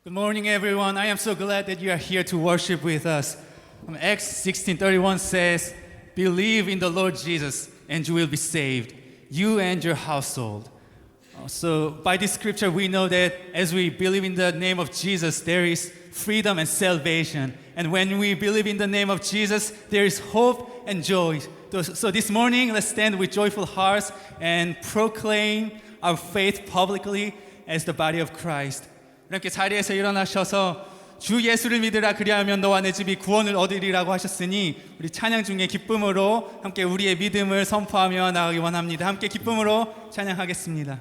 Good morning, everyone. I am so glad that you are here to worship with us. Acts 16:31 says, "Believe in the Lord Jesus, and you will be saved, you and your household." So, by this scripture, we know that as we believe in the name of Jesus, there is freedom and salvation. And when we believe in the name of Jesus, there is hope and joy. So, this morning, let's stand with joyful hearts and proclaim our faith publicly as the body of Christ. 이렇게 자리에서 일어나셔서 주 예수를 믿으라 그리하면 너와 내 집이 구원을 얻으리라고 하셨으니 우리 찬양 중에 기쁨으로 함께 우리의 믿음을 선포하며 나가기 원합니다. 함께 기쁨으로 찬양하겠습니다.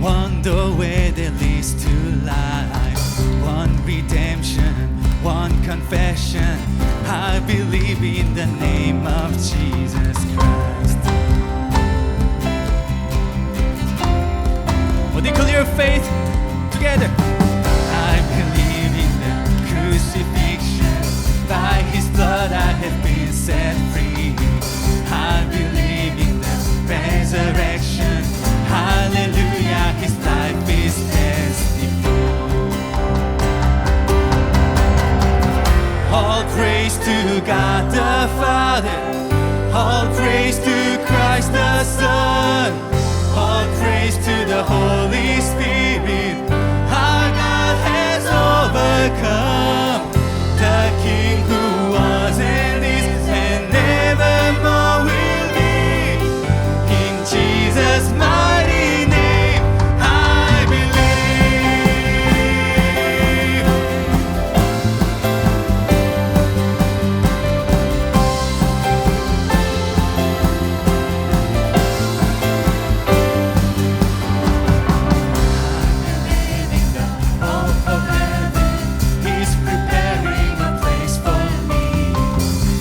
One doorway that leads to life, one redemption, one confession. I believe in the name of Jesus Christ. We'll declare faith together. I believe in the crucifixion. By His blood I have been set free. I believe in the resurrection. Hallelujah, His life is testified. All praise to God the Father, all praise to Christ the Son, all praise to the Holy Spirit. Our God has overcome, the King who was and is and nevermore will be. In Jesus' mighty name, I believe. In the hope of heaven, He's preparing a place for me,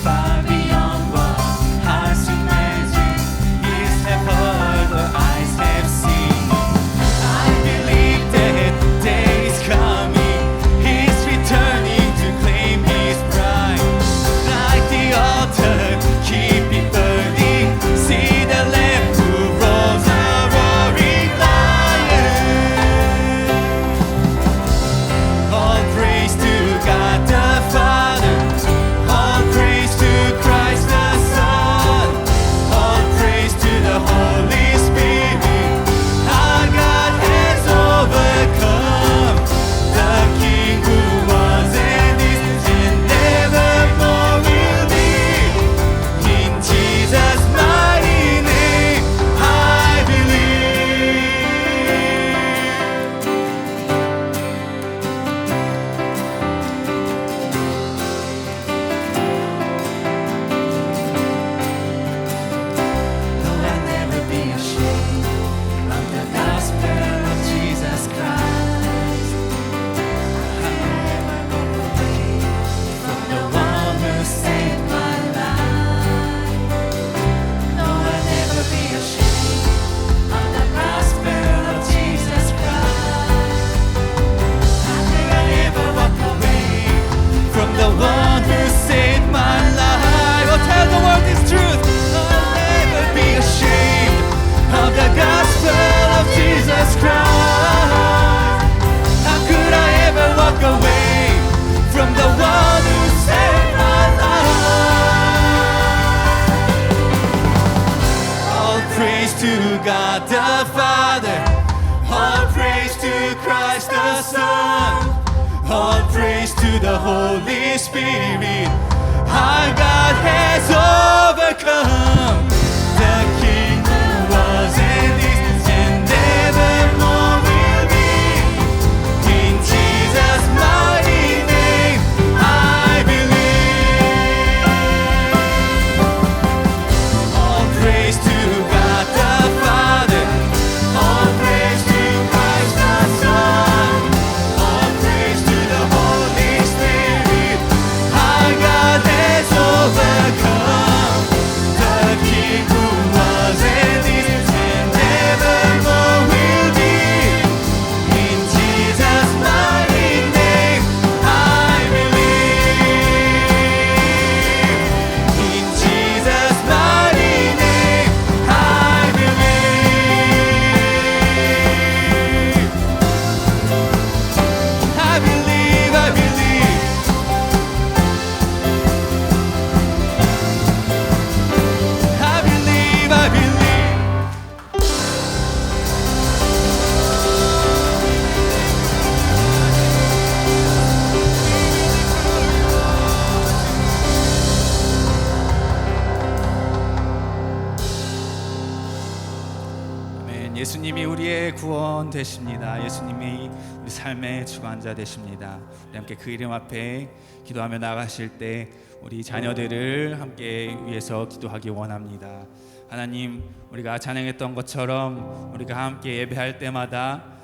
far beyond what hearts imagine, ears have heard, or eyes have seen. I believe that day is coming. He's returning to claim His bride. Like the altar, keep it burning. See the Lamb who rolls a roaring lion. All praise to God the Father. All praise to Christ the Son. All praise to the Holy Spirit. Our God has overcome, the King who was and is and nevermore will be. In Jesus' mighty name, I believe. No, I'll never be ashamed of the gospel of Jesus Christ. I'll never walk away from the one who saved my life. No, I'll never be ashamed of the gospel of Jesus Christ. How could I ever walk away from the one who saved my life? Oh, tell the world this truth. I'll never be ashamed of the gospel of Jesus Christ. How could I ever walk away from the one who saved my life? All praise to God the Father, all praise to Christ the Son, all praise to the Holy Spirit. Our God has overcome, the King who was and is and nevermore will be. In Jesus' mighty name, I believe. All praise to God the Father, all praise to Christ the Son, all praise to the Holy Spirit. Our God has overcome. 예수님이 우리의 구원 되십니다. 예수님이 우리 삶의 주관자 되십니다. 우리 함께 그 이름 앞에 기도하며 나가실 때 우리 자녀들을 함께 위해서 기도하기 원합니다. 하나님, 우리가 찬양했던 것처럼 우리가 함께 예배할 때마다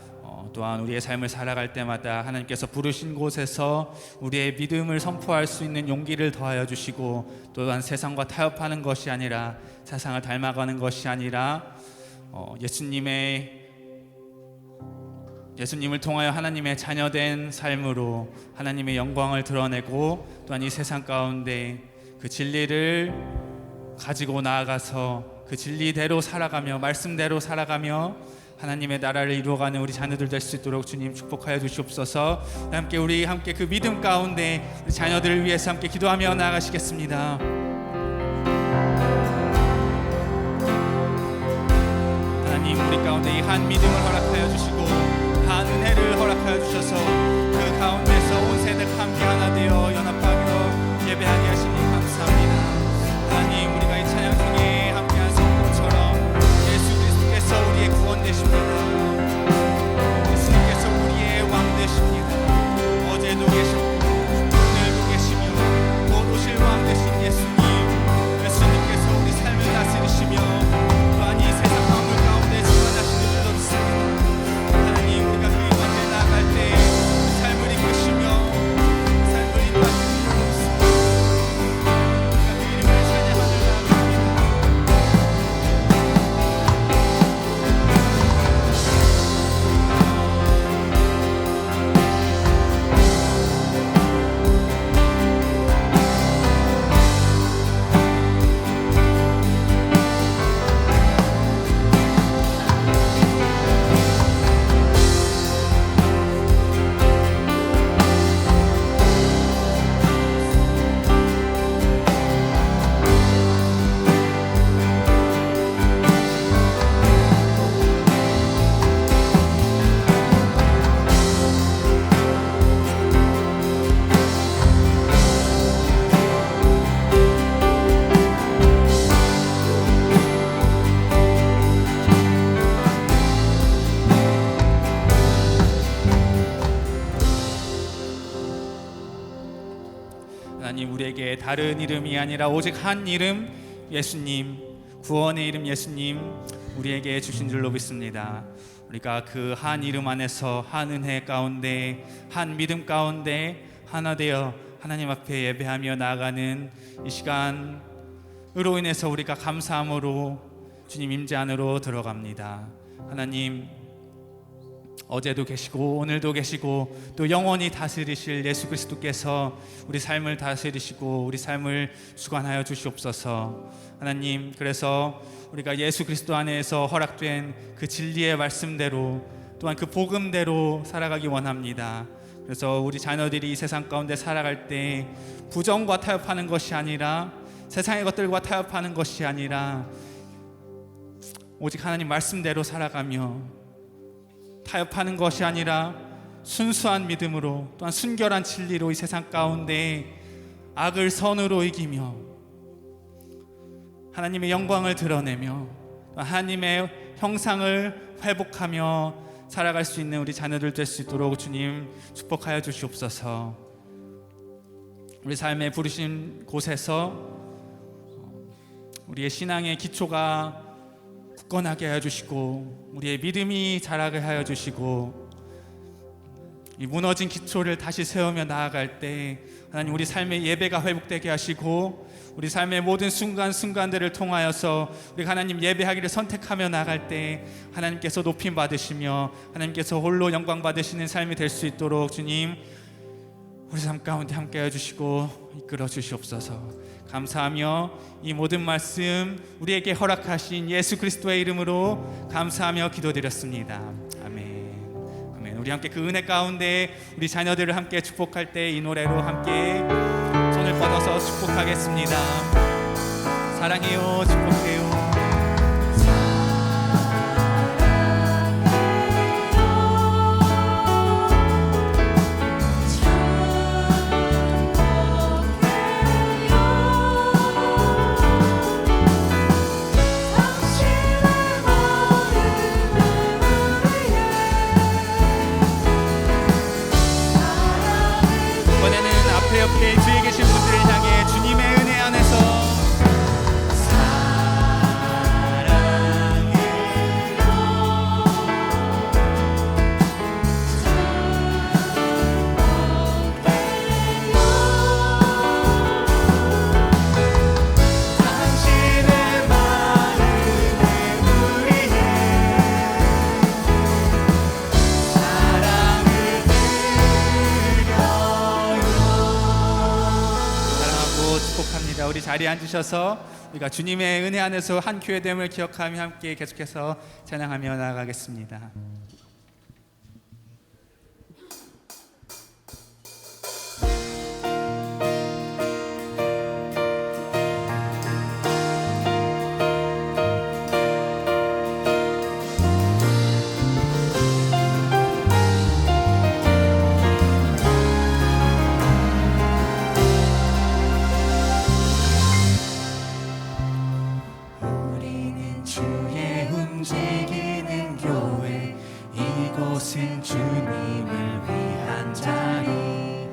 또한 우리의 삶을 살아갈 때마다 하나님께서 부르신 곳에서 우리의 믿음을 선포할 수 있는 용기를 더하여 주시고, 또한 세상과 타협하는 것이 아니라, 세상을 닮아가는 것이 아니라 예수님을 통하여 하나님의 자녀된 삶으로 하나님의 영광을 드러내고, 또한 이 세상 가운데 그 진리를 가지고 나아가서 그 진리대로 살아가며 말씀대로 살아가며 하나님의 나라를 이루어가는 우리 자녀들 될 수 있도록 주님 축복하여 주시옵소서. 우리 함께 그 믿음 가운데 우리 자녀들을 위해서 함께 기도하며 나아가시겠습니다. 하나님, 우리 가운데 이 한 믿음을 허락하여 주시고 한 은혜를 허락하여 주셔서 그 가운데서 온 세대가 함께 하나 되어 연합하며 예배하게 하시니 감사합니다. 하나님, 우리가 이 찬양 중에 함께한 성공처럼 예수 그리스도께서 우리의 구원 되십니다. 예수님께서 우리의 왕 되십니다. 어제도 계셨고 오늘도 계시며 곧 오실 왕 되신 예수님, 예수님께서 우리 삶을 다스리시며 또한 이 세상 만물 가운데 주관하시는 줄로 믿습니다. 하나님, 우리가 그 임 앞에 나아갈 때 삶을 이끄시며 삶을 인도하시는 줄로 믿습니다. 우리가 그 이름을 찬양하며 하나님, 우리에게 다른 이름이 아니라 오직 한 이름, 예수님, 구원의 이름 예수님 우리에게 주신 줄로 믿습니다. 우리가 그 한 이름 안에서 한 은혜 가운데 한 믿음 가운데 하나 되어 하나님 앞에 예배하며 나아가는 이 시간으로 인해서 우리가 감사함으로 주님 임재 안으로 들어갑니다. 하나님, 어제도 계시고 오늘도 계시고 또 영원히 다스리실 예수 그리스도께서 우리 삶을 다스리시고 우리 삶을 주관하여 주시옵소서. 하나님, 그래서 우리가 예수 그리스도 안에서 허락된 그 진리의 말씀대로 또한 그 복음대로 살아가기 원합니다. 그래서 우리 자녀들이 이 세상 가운데 살아갈 때 부정과 타협하는 것이 아니라, 세상의 것들과 타협하는 것이 아니라 오직 하나님 말씀대로 살아가며, 타협하는 것이 아니라 순수한 믿음으로 또한 순결한 진리로 이 세상 가운데 악을 선으로 이기며 하나님의 영광을 드러내며 하나님의 형상을 회복하며 살아갈 수 있는 우리 자녀들 될 수 있도록 주님 축복하여 주시옵소서. 우리 삶의 부르신 곳에서 우리의 신앙의 기초가 굳건하게 하여 주시고 우리의 믿음이 자라게 하여 주시고, 이 무너진 기초를 다시 세우며 나아갈 때 하나님, 우리 삶의 예배가 회복되게 하시고 우리 삶의 모든 순간순간들을 통하여서 우리 하나님 예배하기를 선택하며 나아갈 때 하나님께서 높임 받으시며 하나님께서 홀로 영광 받으시는 삶이 될 수 있도록 주님 우리 삶 가운데 함께 해주시고 이끌어 주시옵소서. 감사하며 이 모든 말씀 우리에게 허락하신 예수 그리스도의 이름으로 감사하며 기도드렸습니다. 아멘. 아멘. 우리 함께 그 은혜 가운데 우리 자녀들을 함께 축복할 때 이 노래로 함께 손을 뻗어서 축복하겠습니다. 사랑해요, 축복해요. 계신 분들을 향해 주님의 은혜 안에서 축복합니다. 우리 자리에 앉으셔서 우리가 주님의 은혜 안에서 한 교회됨을 기억하며 함께 계속해서 찬양하며 나아가겠습니다. 이곳은 주님을 위한 자리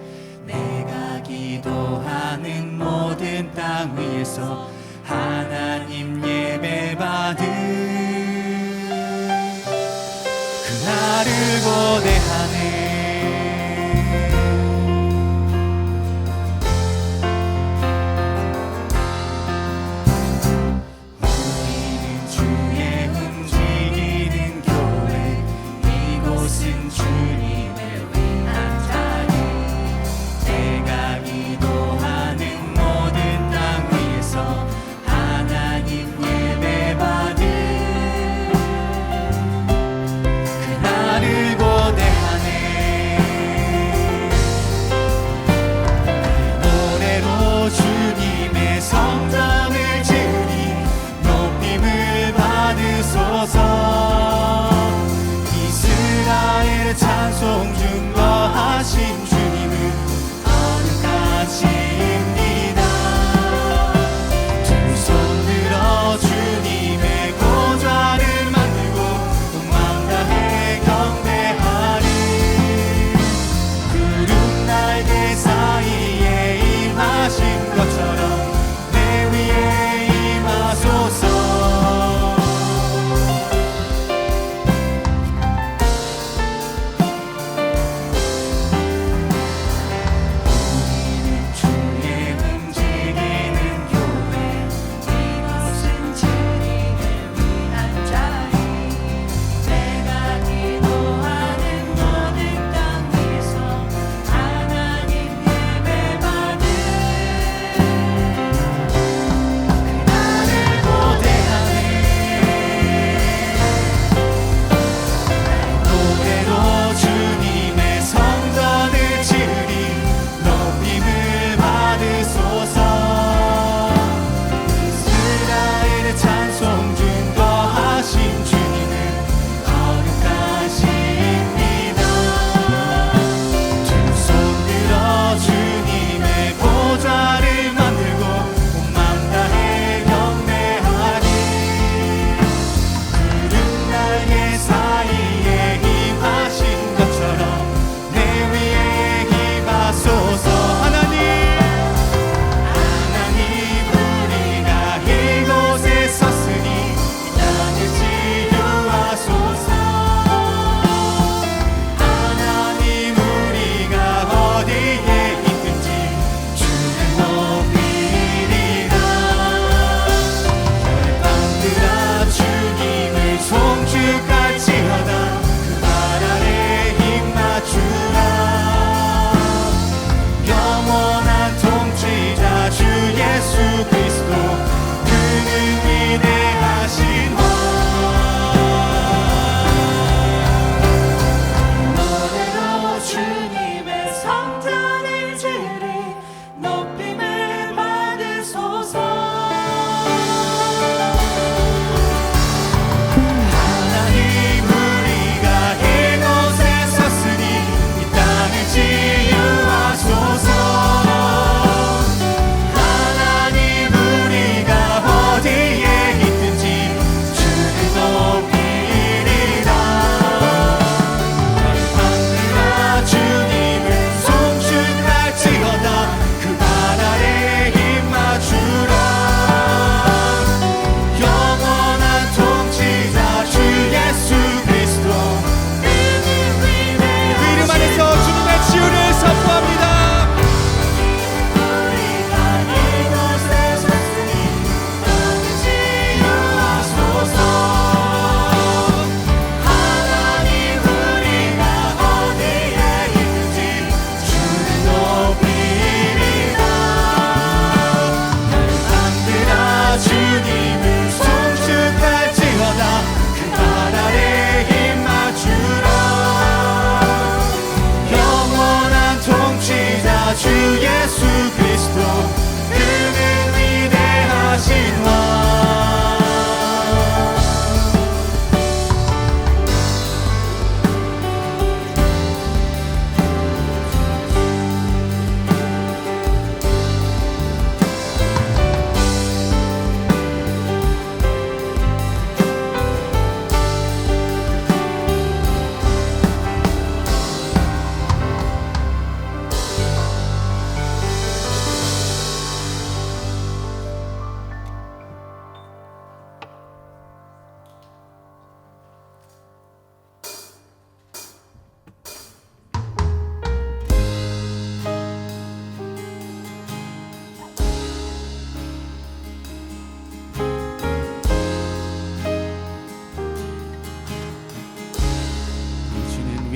내가 기도하는 모든 땅 위에서 하나님 예배받은 그날을 고대하네 나를 고대하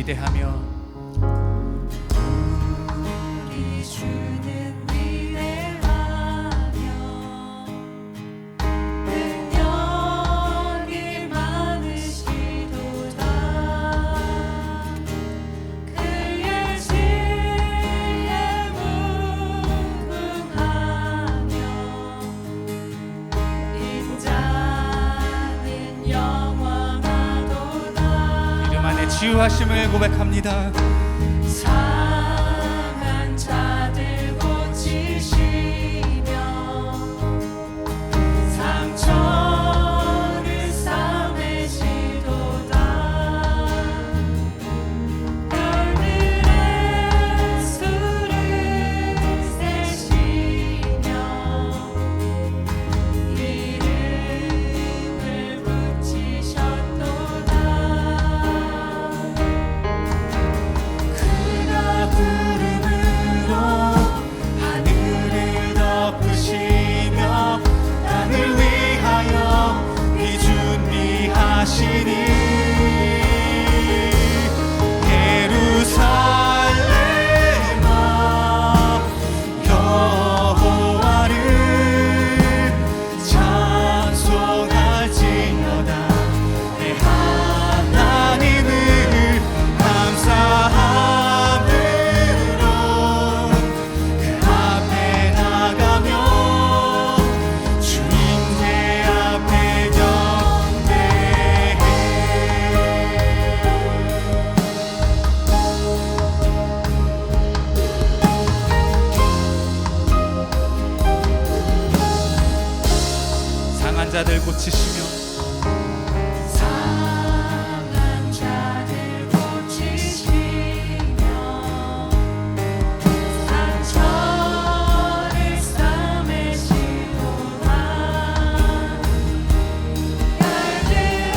기대하며 우리 주는 위대하며 능력이 많으시도다. 그의 지혜에 무궁하며 인자는 영원하도다. 이름 안에 치유하심을 고백합니다. 상한 자들 고치시며 상처를 싸매시도다. 별들의 수를 세시며 이름을 붙이셨도다. 그가 구름으로 하늘을 덮으시며 땅을 위하여 비준비하시니 예루살렘아 여호와를 찬송할지어다. 내 하나님을 감사함으로 그 앞에 나가며 주님의 앞에 경배해. 상한 자들 고치시며 상한 자들 고치시며 상처를 싸매시도다. 별들의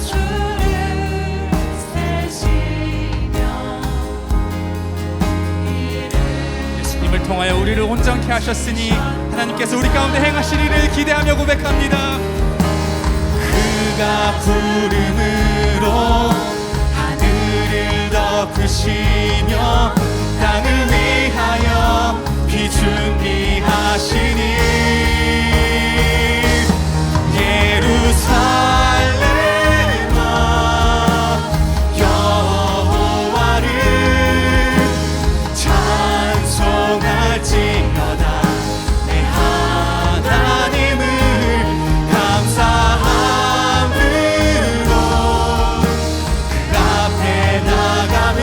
수를 세시며 예수님을 통하여 우리를 온전케 하셨으니 하나님께서 우리 가운데 행하시리를 기대하며 고백합니다. 그가 구름으로 하늘을 덮으시며 땅을 위하여 비준비하시니 예루살렘아 여호와를 찬송할지어다. 내 하나님을 감사함으로 그 앞에 나가며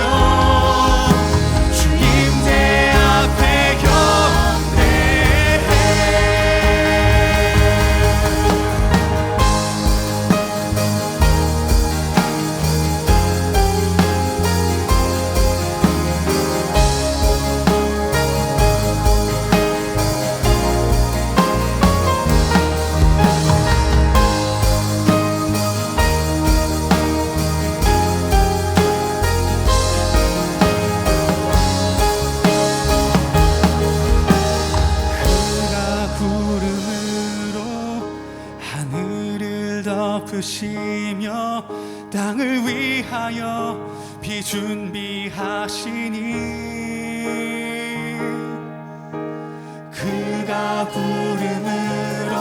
주님의 앞에 경배해. 그가 구름으로 하늘을 덮으시며 땅을 위하여 비준비하시니 그가 구름으로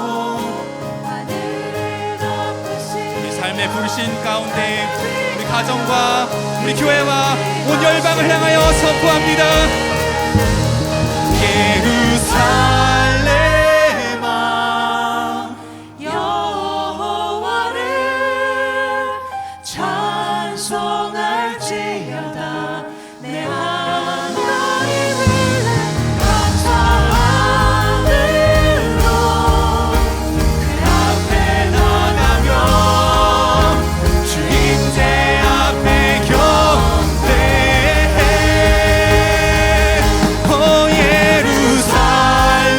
하늘을 덮으시며 우리 삶의 부르신 가운데 우리 가정과 우리 교회와 온 열방을 향하여 선포합니다. 예루살렘아 여호와를 찬송할지어다. 내 하나님을 감사함으로 그 앞에 나가며 주님의 앞에 경배해. 오 예루살렘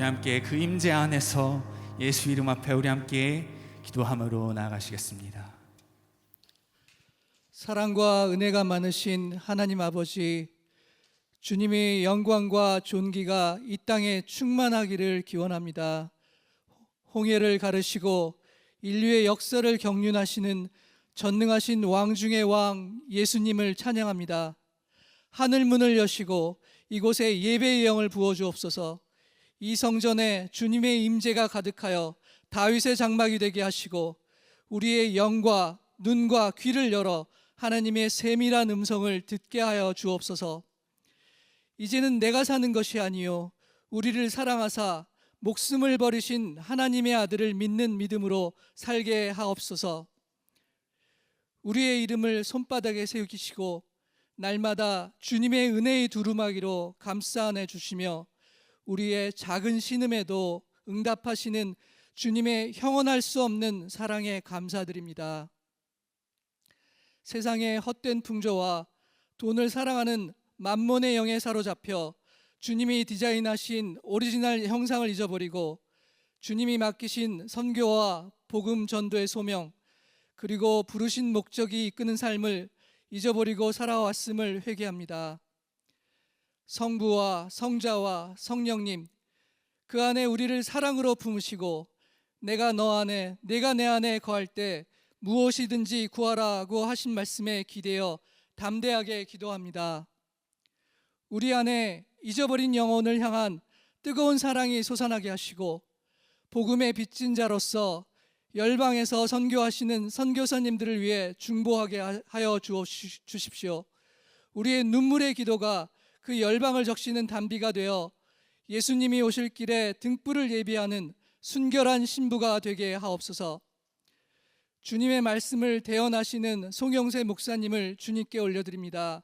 우리 함께 그 임재 안에서 예수 이름 앞에 우리 함께 기도함으로 나아가시겠습니다. 사랑과 은혜가 많으신 하나님 아버지, 주님의 영광과 존귀가 이 땅에 충만하기를 기원합니다. 홍해를 가르시고 인류의 역사를 경륜하시는 전능하신 왕 중의 왕 예수님을 찬양합니다. 하늘 문을 여시고 이곳에 예배의 영을 부어 주옵소서. 이 성전에 주님의 임재가 가득하여 다윗의 장막이 되게 하시고 우리의 영과 눈과 귀를 열어 하나님의 세밀한 음성을 듣게 하여 주옵소서. 이제는 내가 사는 것이 아니요 우리를 사랑하사 목숨을 버리신 하나님의 아들을 믿는 믿음으로 살게 하옵소서. 우리의 이름을 손바닥에 세우시고 날마다 주님의 은혜의 두루마기로 감싸 안아 주시며 우리의 작은 신음에도 응답하시는 주님의 형언할 수 없는 사랑에 감사드립니다. 세상의 헛된 풍조와 돈을 사랑하는 만몬의 영에 사로잡혀 주님이 디자인하신 오리지널 형상을 잊어버리고 주님이 맡기신 선교와 복음 전도의 소명, 그리고 부르신 목적이 이끄는 삶을 잊어버리고 살아왔음을 회개합니다. 성부와 성자와 성령님, 그 안에 우리를 사랑으로 품으시고 내가 너 안에 내가 내 안에 거할 때 무엇이든지 구하라고 하신 말씀에 기대어 담대하게 기도합니다. 우리 안에 잊어버린 영혼을 향한 뜨거운 사랑이 솟아나게 하시고 복음의 빚진 자로서 열방에서 선교하시는 선교사님들을 위해 중보하게 하여 주십시오. 우리의 눈물의 기도가 그 열방을 적시는 단비가 되어 예수님이 오실 길에 등불을 예비하는 순결한 신부가 되게 하옵소서. 주님의 말씀을 대언하시는 송영세 목사님을 주님께 올려드립니다.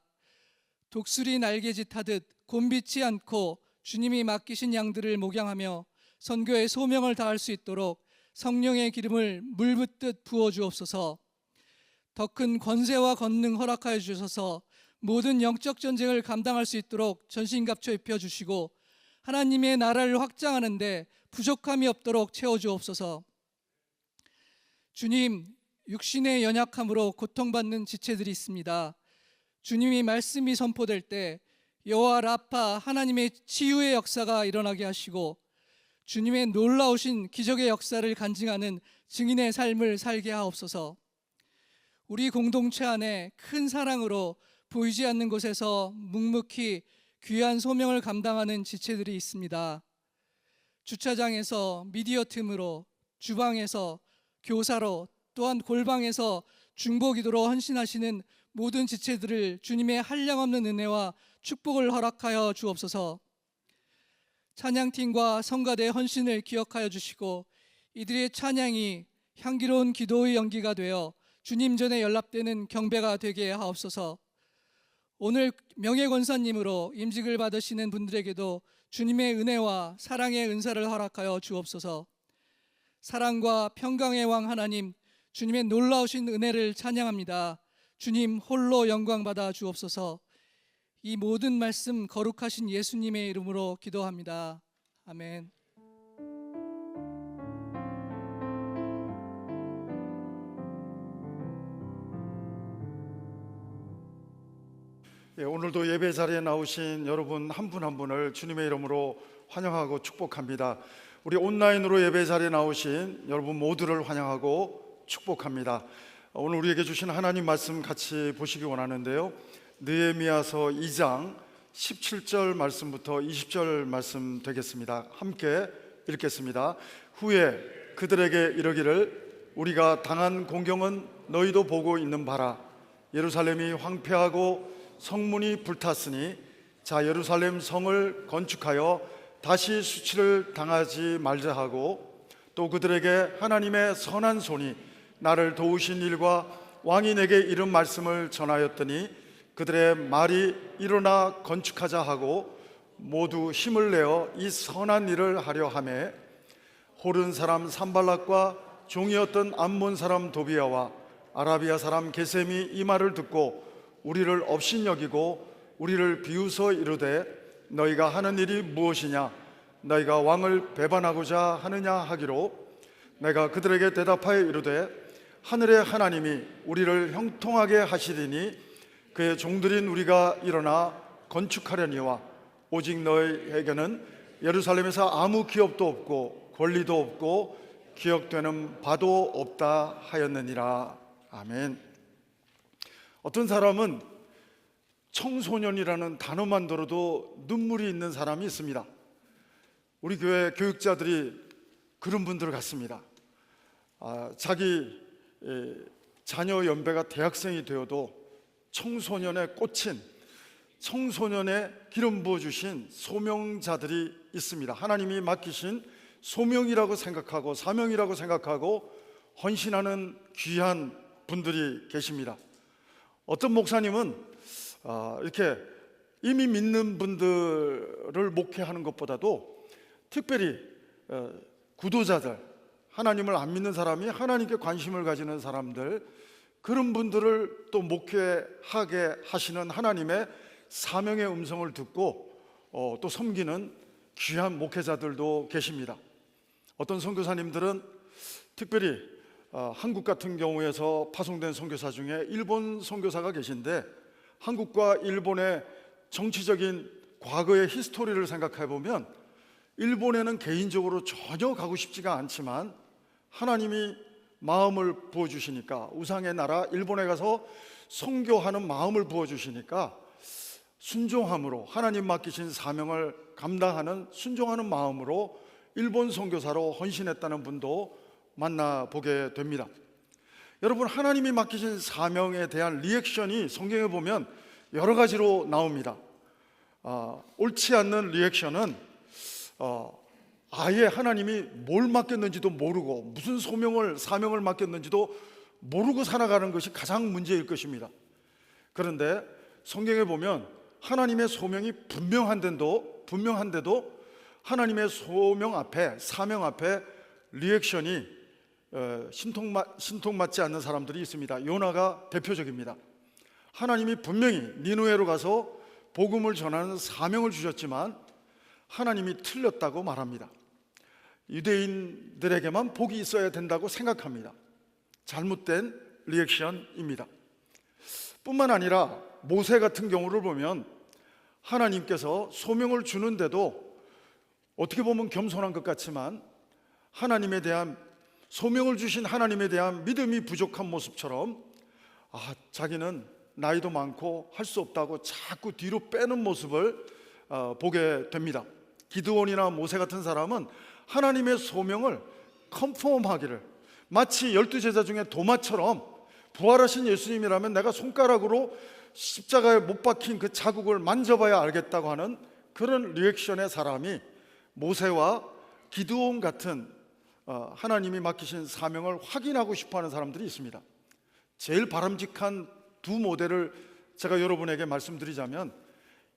독수리 날개짓 하듯 곤비치 않고 주님이 맡기신 양들을 목양하며 선교의 소명을 다할 수 있도록 성령의 기름을 물 붓듯 부어 주옵소서. 더 큰 권세와 권능 허락하여 주셔서 모든 영적 전쟁을 감당할 수 있도록 전신갑주 입혀 주시고 하나님의 나라를 확장하는데 부족함이 없도록 채워 주옵소서. 주님, 육신의 연약함으로 고통받는 지체들이 있습니다. 주님이 말씀이 선포될 때 여호와 라파 하나님의 치유의 역사가 일어나게 하시고 주님의 놀라우신 기적의 역사를 간증하는 증인의 삶을 살게 하옵소서. 우리 공동체 안에 큰 사랑으로 보이지 않는 곳에서 묵묵히 귀한 소명을 감당하는 지체들이 있습니다. 주차장에서 미디어 틈으로, 주방에서 교사로, 또한 골방에서 중보기도로 헌신하시는 모든 지체들을 주님의 한량없는 은혜와 축복을 허락하여 주옵소서. 찬양팀과 성가대 헌신을 기억하여 주시고 이들의 찬양이 향기로운 기도의 연기가 되어 주님 전에 연락되는 경배가 되게 하옵소서. 오늘 명예권사님으로 임직을 받으시는 분들에게도 주님의 은혜와 사랑의 은사를 허락하여 주옵소서. 사랑과 평강의 왕 하나님, 주님의 놀라우신 은혜를 찬양합니다. 주님 홀로 영광 받아 주옵소서. 이 모든 말씀 거룩하신 예수님의 이름으로 기도합니다. 아멘. 오늘도 예배 자리에 나오신 여러분 한 분 한 분을 주님의 이름으로 환영하고 축복합니다. 우리 온라인으로 예배 자리에 나오신 여러분 모두를 환영하고 축복합니다. 오늘 우리에게 주신 하나님 말씀 같이 보시기 원하는데요, 느헤미야서 2장 17절 말씀부터 20절 말씀 되겠습니다. 함께 읽겠습니다. 후에 그들에게 이르기를 우리가 당한 공경은 너희도 보고 있는 바라. 예루살렘이 황폐하고 성문이 불탔으니 자 예루살렘 성을 건축하여 다시 수치를 당하지 말자 하고, 또 그들에게 하나님의 선한 손이 나를 도우신 일과 왕이 내게 이른 말씀을 전하였더니 그들의 말이 일어나 건축하자 하고 모두 힘을 내어 이 선한 일을 하려 하매, 호른 사람 산발락과 종이었던 암몬 사람 도비야와 아라비아 사람 게셈이 이 말을 듣고 우리를 업신여기고 우리를 비웃어 이르되 너희가 하는 일이 무엇이냐? 너희가 왕을 배반하고자 하느냐 하기로 내가 그들에게 대답하여 이르되 하늘의 하나님이 우리를 형통하게 하시리니 그의 종들인 우리가 일어나 건축하려니와 오직 너희에게는 예루살렘에서 아무 기업도 없고 권리도 없고 기억되는 바도 없다 하였느니라. 아멘. 어떤 사람은 청소년이라는 단어만 들어도 눈물이 있는 사람이 있습니다. 우리 교회 교육자들이 그런 분들 같습니다. 자기 자녀 연배가 대학생이 되어도 청소년에 꽂힌, 청소년에 기름 부어주신 소명자들이 있습니다. 하나님이 맡기신 소명이라고 생각하고 사명이라고 생각하고 헌신하는 귀한 분들이 계십니다. 어떤 목사님은 이렇게 이미 믿는 분들을 목회하는 것보다도 특별히 구도자들, 하나님을 안 믿는 사람이 하나님께 관심을 가지는 사람들, 그런 분들을 또 목회하게 하시는 하나님의 사명의 음성을 듣고 또 섬기는 귀한 목회자들도 계십니다. 어떤 선교사님들은 특별히 한국 같은 경우에서 파송된 선교사 중에 일본 선교사가 계신데, 한국과 일본의 정치적인 과거의 히스토리를 생각해 보면 일본에는 개인적으로 전혀 가고 싶지가 않지만 하나님이 마음을 부어주시니까, 우상의 나라 일본에 가서 선교하는 마음을 부어주시니까 순종함으로, 하나님 맡기신 사명을 감당하는 순종하는 마음으로 일본 선교사로 헌신했다는 분도 만나보게 됩니다. 여러분, 하나님이 맡기신 사명에 대한 리액션이 성경에 보면 여러 가지로 나옵니다. 옳지 않는 리액션은 아예 하나님이 뭘 맡겼는지도 모르고 무슨 사명을 맡겼는지도 모르고 살아가는 것이 가장 문제일 것입니다. 그런데 성경에 보면 하나님의 소명이 분명한데도 하나님의 사명 앞에 리액션이 신통맞지 않는 사람들이 있습니다. 요나가 대표적입니다. 하나님이 분명히 니느웨로 가서 복음을 전하는 사명을 주셨지만 하나님이 틀렸다고 말합니다. 유대인들에게만 복이 있어야 된다고 생각합니다. 잘못된 리액션입니다. 뿐만 아니라 모세 같은 경우를 보면 하나님께서 소명을 주는데도 어떻게 보면 겸손한 것 같지만 하나님에 대한, 소명을 주신 하나님에 대한 믿음이 부족한 모습처럼 자기는 나이도 많고 할 수 없다고 자꾸 뒤로 빼는 모습을 보게 됩니다. 기드온이나 모세 같은 사람은 하나님의 소명을 컨펌하기를, 마치 12제자 중에 도마처럼 부활하신 예수님이라면 내가 손가락으로 십자가에 못 박힌 그 자국을 만져봐야 알겠다고 하는 그런 리액션의 사람이 모세와 기드온 같은 하나님이 맡기신 사명을 확인하고 싶어하는 사람들이 있습니다. 제일 바람직한 두 모델을 제가 여러분에게 말씀드리자면,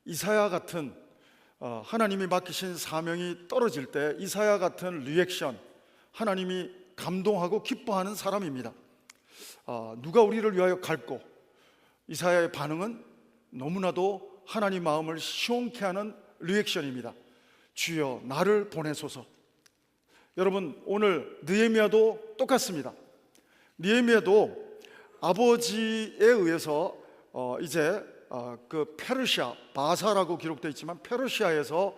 이사야 같은 하나님이 맡기신 사명이 떨어질 때 이사야 같은 리액션, 하나님이 감동하고 기뻐하는 사람입니다. 누가 우리를 위하여 갈고, 이사야의 반응은 너무나도 하나님 마음을 시원케 하는 리액션입니다. 주여 나를 보내소서. 여러분, 오늘 느헤미야도 똑같습니다. 느헤미야도 아버지에 의해서 이제 그 페르시아, 바사라고 기록되어 있지만 페르시아에서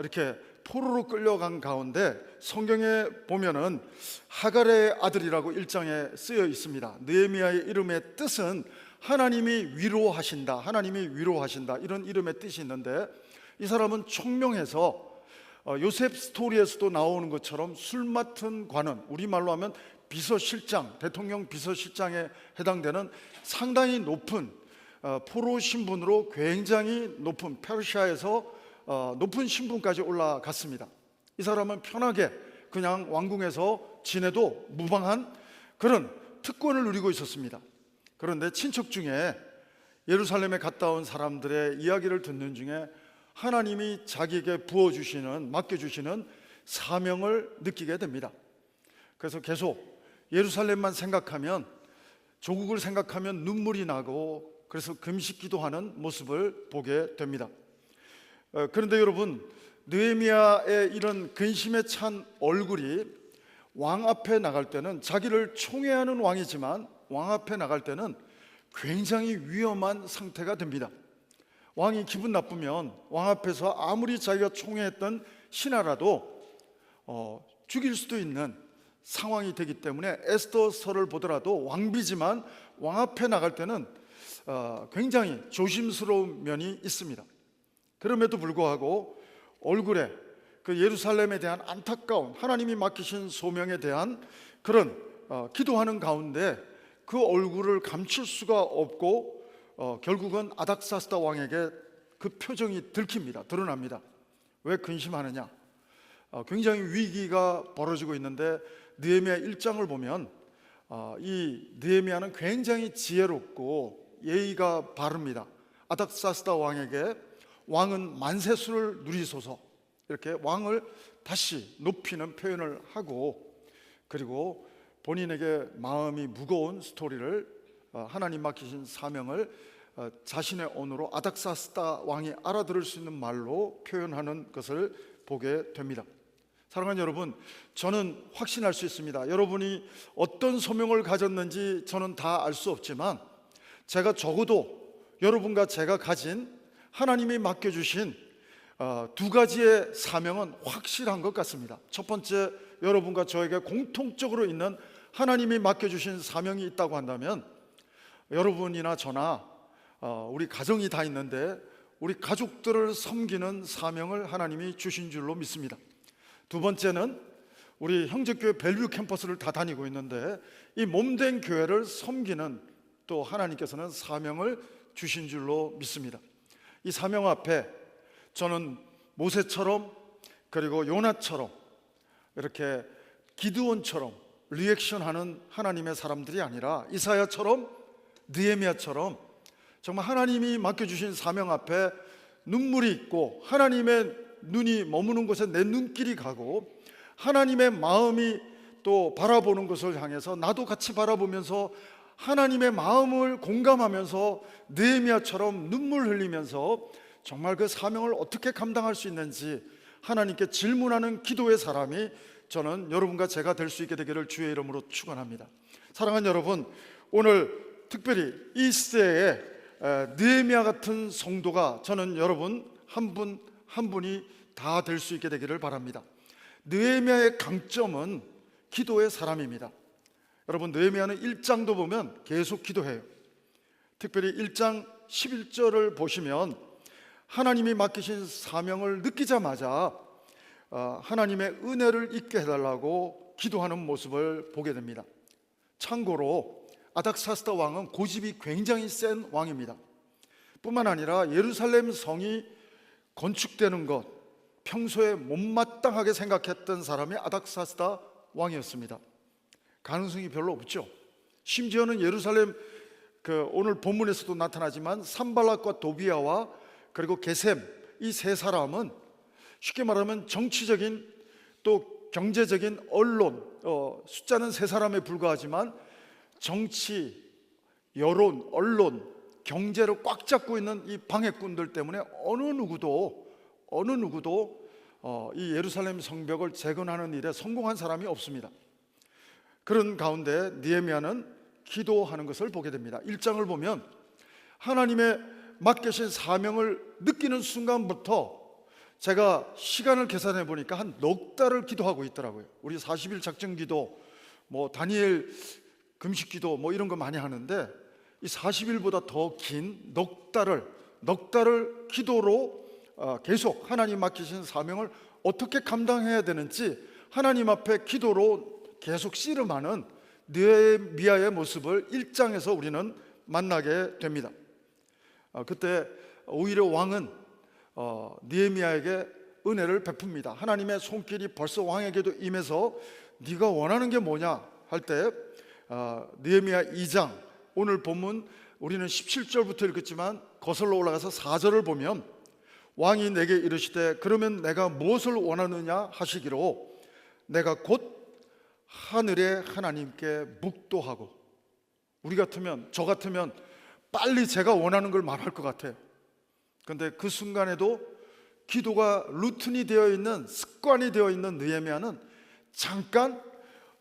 이렇게 포로로 끌려간 가운데 성경에 보면은 하갈의 아들이라고 1장에 쓰여 있습니다. 느헤미야의 이름의 뜻은 하나님이 위로하신다, 하나님이 위로하신다, 이런 이름의 뜻이 있는데, 이 사람은 총명해서 요셉 스토리에서도 나오는 것처럼 술 맡은 관원, 우리말로 하면 비서실장, 대통령 비서실장에 해당되는 상당히 높은 포로 신분으로 굉장히 높은, 페르시아에서 높은 신분까지 올라갔습니다. 이 사람은 편하게 그냥 왕궁에서 지내도 무방한 그런 특권을 누리고 있었습니다. 그런데 친척 중에 예루살렘에 갔다 온 사람들의 이야기를 듣는 중에 하나님이 자기에게 부어주시는, 맡겨주시는 사명을 느끼게 됩니다. 그래서 계속 예루살렘만 생각하면, 조국을 생각하면 눈물이 나고, 그래서 금식 기도하는 모습을 보게 됩니다. 그런데 여러분, 느헤미야의 이런 근심에 찬 얼굴이 왕 앞에 나갈 때는 자기를 총애하는 왕이지만 왕 앞에 나갈 때는 굉장히 위험한 상태가 됩니다. 왕이 기분 나쁘면 왕 앞에서 아무리 자기가 총애했던 신하라도 죽일 수도 있는 상황이 되기 때문에 에스더서를 보더라도 왕비지만 왕 앞에 나갈 때는 굉장히 조심스러운 면이 있습니다. 그럼에도 불구하고 얼굴에 그 예루살렘에 대한 안타까운 하나님이 맡기신 소명에 대한 그런 기도하는 가운데 그 얼굴을 감출 수가 없고 결국은 아닥사스다 왕에게 그 표정이 들킵니다. 드러납니다. 왜 근심하느냐? 굉장히 위기가 벌어지고 있는데 느헤미야 1장을 보면 이 느헤미야는 굉장히 지혜롭고 예의가 바릅니다. 아닥사스다 왕에게 왕은 만세수를 누리소서 이렇게 왕을 다시 높이는 표현을 하고, 그리고 본인에게 마음이 무거운 스토리를 하나님 맡기신 사명을 자신의 언어로 아닥사스다 왕이 알아들을 수 있는 말로 표현하는 것을 보게 됩니다. 사랑하는 여러분, 저는 확신할 수 있습니다. 여러분이 어떤 소명을 가졌는지 저는 다 알 수 없지만 제가 적어도 여러분과 제가 가진 하나님이 맡겨주신 두 가지의 사명은 확실한 것 같습니다. 첫 번째, 여러분과 저에게 공통적으로 있는 하나님이 맡겨주신 사명이 있다고 한다면 여러분이나 저나 우리 가정이 다 있는데 우리 가족들을 섬기는 사명을 하나님이 주신 줄로 믿습니다. 두 번째는 우리 형제교회 벨뷰 캠퍼스를 다 다니고 있는데 이 몸된 교회를 섬기는 또 하나님께서는 사명을 주신 줄로 믿습니다. 이 사명 앞에 저는 모세처럼 그리고 요나처럼 이렇게 기드온처럼 리액션하는 하나님의 사람들이 아니라 이사야처럼 느헤미야처럼 정말 하나님이 맡겨주신 사명 앞에 눈물이 있고 하나님의 눈이 머무는 곳에 내 눈길이 가고 하나님의 마음이 또 바라보는 것을 향해서 나도 같이 바라보면서 하나님의 마음을 공감하면서 느헤미야처럼 눈물 흘리면서 정말 그 사명을 어떻게 감당할 수 있는지 하나님께 질문하는 기도의 사람이 저는 여러분과 제가 될 수 있게 되기를 주의 이름으로 축원합니다. 사랑하는 여러분, 오늘 특별히 이 시대에 느헤미야 같은 성도가 저는 여러분 한 분 한 분이 다 될 수 있게 되기를 바랍니다. 느헤미야의 강점은 기도의 사람입니다. 여러분, 느헤미야는 1장도 보면 계속 기도해요. 특별히 1장 11절을 보시면 하나님이 맡기신 사명을 느끼자마자 하나님의 은혜를 잊게 해달라고 기도하는 모습을 보게 됩니다. 참고로 아닥사스다 왕은 고집이 굉장히 센 왕입니다. 뿐만 아니라 예루살렘 성이 건축되는 것 평소에 못마땅하게 생각했던 사람이 아닥사스다 왕이었습니다. 가능성이 별로 없죠. 심지어는 예루살렘 오늘 본문에서도 나타나지만 산발락과 도비야와 그리고 게셈 이 세 사람은 쉽게 말하면 정치적인 또 경제적인 언론 숫자는 세 사람에 불과하지만 정치, 여론, 언론, 경제를 꽉 잡고 있는 이 방해꾼들 때문에 어느 누구도 이 예루살렘 성벽을 재건하는 일에 성공한 사람이 없습니다. 그런 가운데 느헤미야는 기도하는 것을 보게 됩니다. 1장을 보면 하나님의 맡기신 사명을 느끼는 순간부터 제가 시간을 계산해 보니까 한 넉 달을 기도하고 있더라고요. 우리 40일 작정 기도, 뭐 다니엘 금식 기도 뭐 이런 거 많이 하는데 이 40일보다 더 긴 넉 달을 기도로 계속 하나님 맡기신 사명을 어떻게 감당해야 되는지 하나님 앞에 기도로 계속 씨름하는 느헤미야의 모습을 1장에서 우리는 만나게 됩니다. 그때 오히려 왕은 느헤미야에게 은혜를 베풉니다. 하나님의 손길이 벌써 왕에게도 임해서 네가 원하는 게 뭐냐 할 때 느헤미야 2장 오늘 본문 우리는 17절부터 읽었지만 거슬러 올라가서 4절을 보면 왕이 내게 이르시되 그러면 내가 무엇을 원하느냐 하시기로 내가 곧 하늘의 하나님께 묵도하고, 우리 같으면 저 같으면 빨리 제가 원하는 걸 말할 것 같아요. 그런데 그 순간에도 기도가 루틴이 되어 있는, 습관이 되어 있는 느헤미야는 잠깐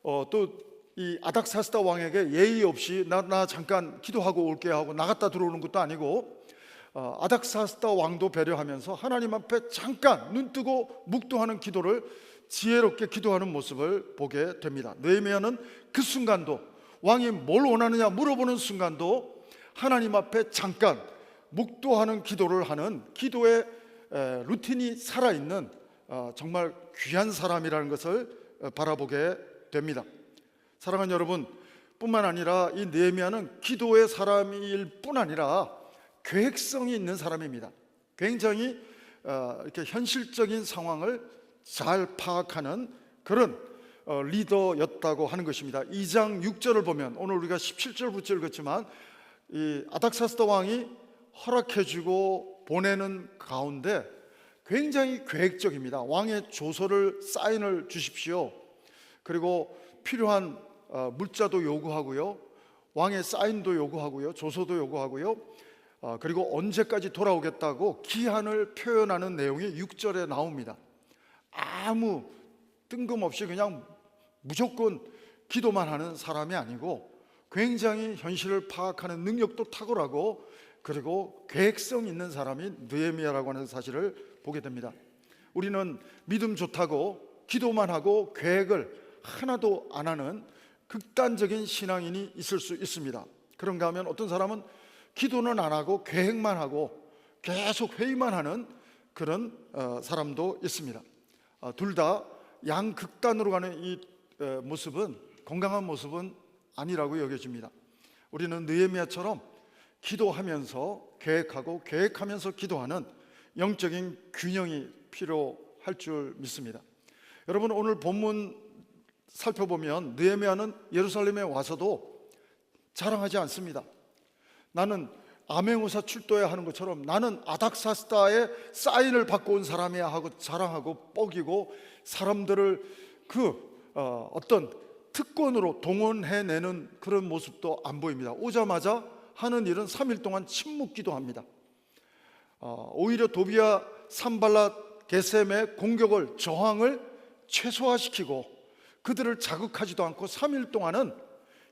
또 이 아닥사스다 왕에게 예의 없이 나 잠깐 기도하고 올게 하고 나갔다 들어오는 것도 아니고, 아닥사스다 왕도 배려하면서 하나님 앞에 잠깐 눈 뜨고 묵도하는 기도를 지혜롭게 기도하는 모습을 보게 됩니다. 느헤미야는 그 순간도, 왕이 뭘 원하느냐 물어보는 순간도 하나님 앞에 잠깐 묵도하는 기도를 하는, 기도의 루틴이 살아있는 정말 귀한 사람이라는 것을 바라보게 됩니다. 사랑하는 여러분, 뿐만 아니라 이 느헤미야는 기도의 사람일 뿐 아니라 계획성이 있는 사람입니다. 굉장히 이렇게 현실적인 상황을 잘 파악하는 그런 리더였다고 하는 것입니다. 2장 6절을 보면, 오늘 우리가 17절부터 읽었지만, 이 아닥사스다 왕이 허락해주고 보내는 가운데 굉장히 계획적입니다. 왕의 조서를, 사인을 주십시오. 그리고 필요한 물자도 요구하고요, 왕의 사인도 요구하고요, 조서도 요구하고요, 그리고 언제까지 돌아오겠다고 기한을 표현하는 내용이 6절에 나옵니다. 아무 뜬금없이 그냥 무조건 기도만 하는 사람이 아니고 굉장히 현실을 파악하는 능력도 탁월하고, 그리고 계획성 있는 사람이 느헤미야라고 하는 사실을 보게 됩니다. 우리는 믿음 좋다고 기도만 하고 계획을 하나도 안 하는 극단적인 신앙인이 있을 수 있습니다. 그런가 하면 어떤 사람은 기도는 안 하고 계획만 하고 계속 회의만 하는 그런 사람도 있습니다. 둘 다 양극단으로 가는 이 모습은 건강한 모습은 아니라고 여겨집니다. 우리는 느헤미야처럼 기도하면서 계획하고 계획하면서 기도하는 영적인 균형이 필요할 줄 믿습니다. 여러분, 오늘 본문 살펴보면 느헤미야는 예루살렘에 와서도 자랑하지 않습니다. 나는 암행어사 출도해야 하는 것처럼 나는 아닥사스다의 사인을 받고 온 사람이야 하고 자랑하고 뻐기고 사람들을 어떤 특권으로 동원해내는 그런 모습도 안 보입니다. 오자마자 하는 일은 3일 동안 침묵 기도합니다. 오히려 도비야, 산발랏, 게셈의 공격을, 저항을 최소화시키고 그들을 자극하지도 않고 3일 동안은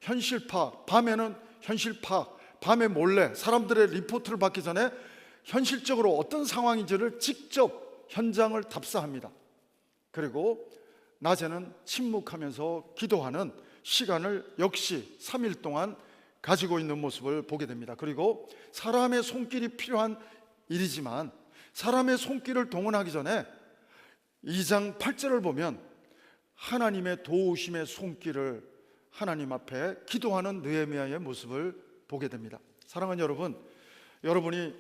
현실 파악, 밤에는 현실 파악, 밤에 몰래 사람들의 리포트를 받기 전에 현실적으로 어떤 상황인지를 직접 현장을 답사합니다. 그리고 낮에는 침묵하면서 기도하는 시간을 역시 3일 동안 가지고 있는 모습을 보게 됩니다. 그리고 사람의 손길이 필요한 일이지만 사람의 손길을 동원하기 전에 2장 8절을 보면 하나님의 도우심의 손길을 하나님 앞에 기도하는 느헤미야의 모습을 보게 됩니다. 사랑하는 여러분, 여러분이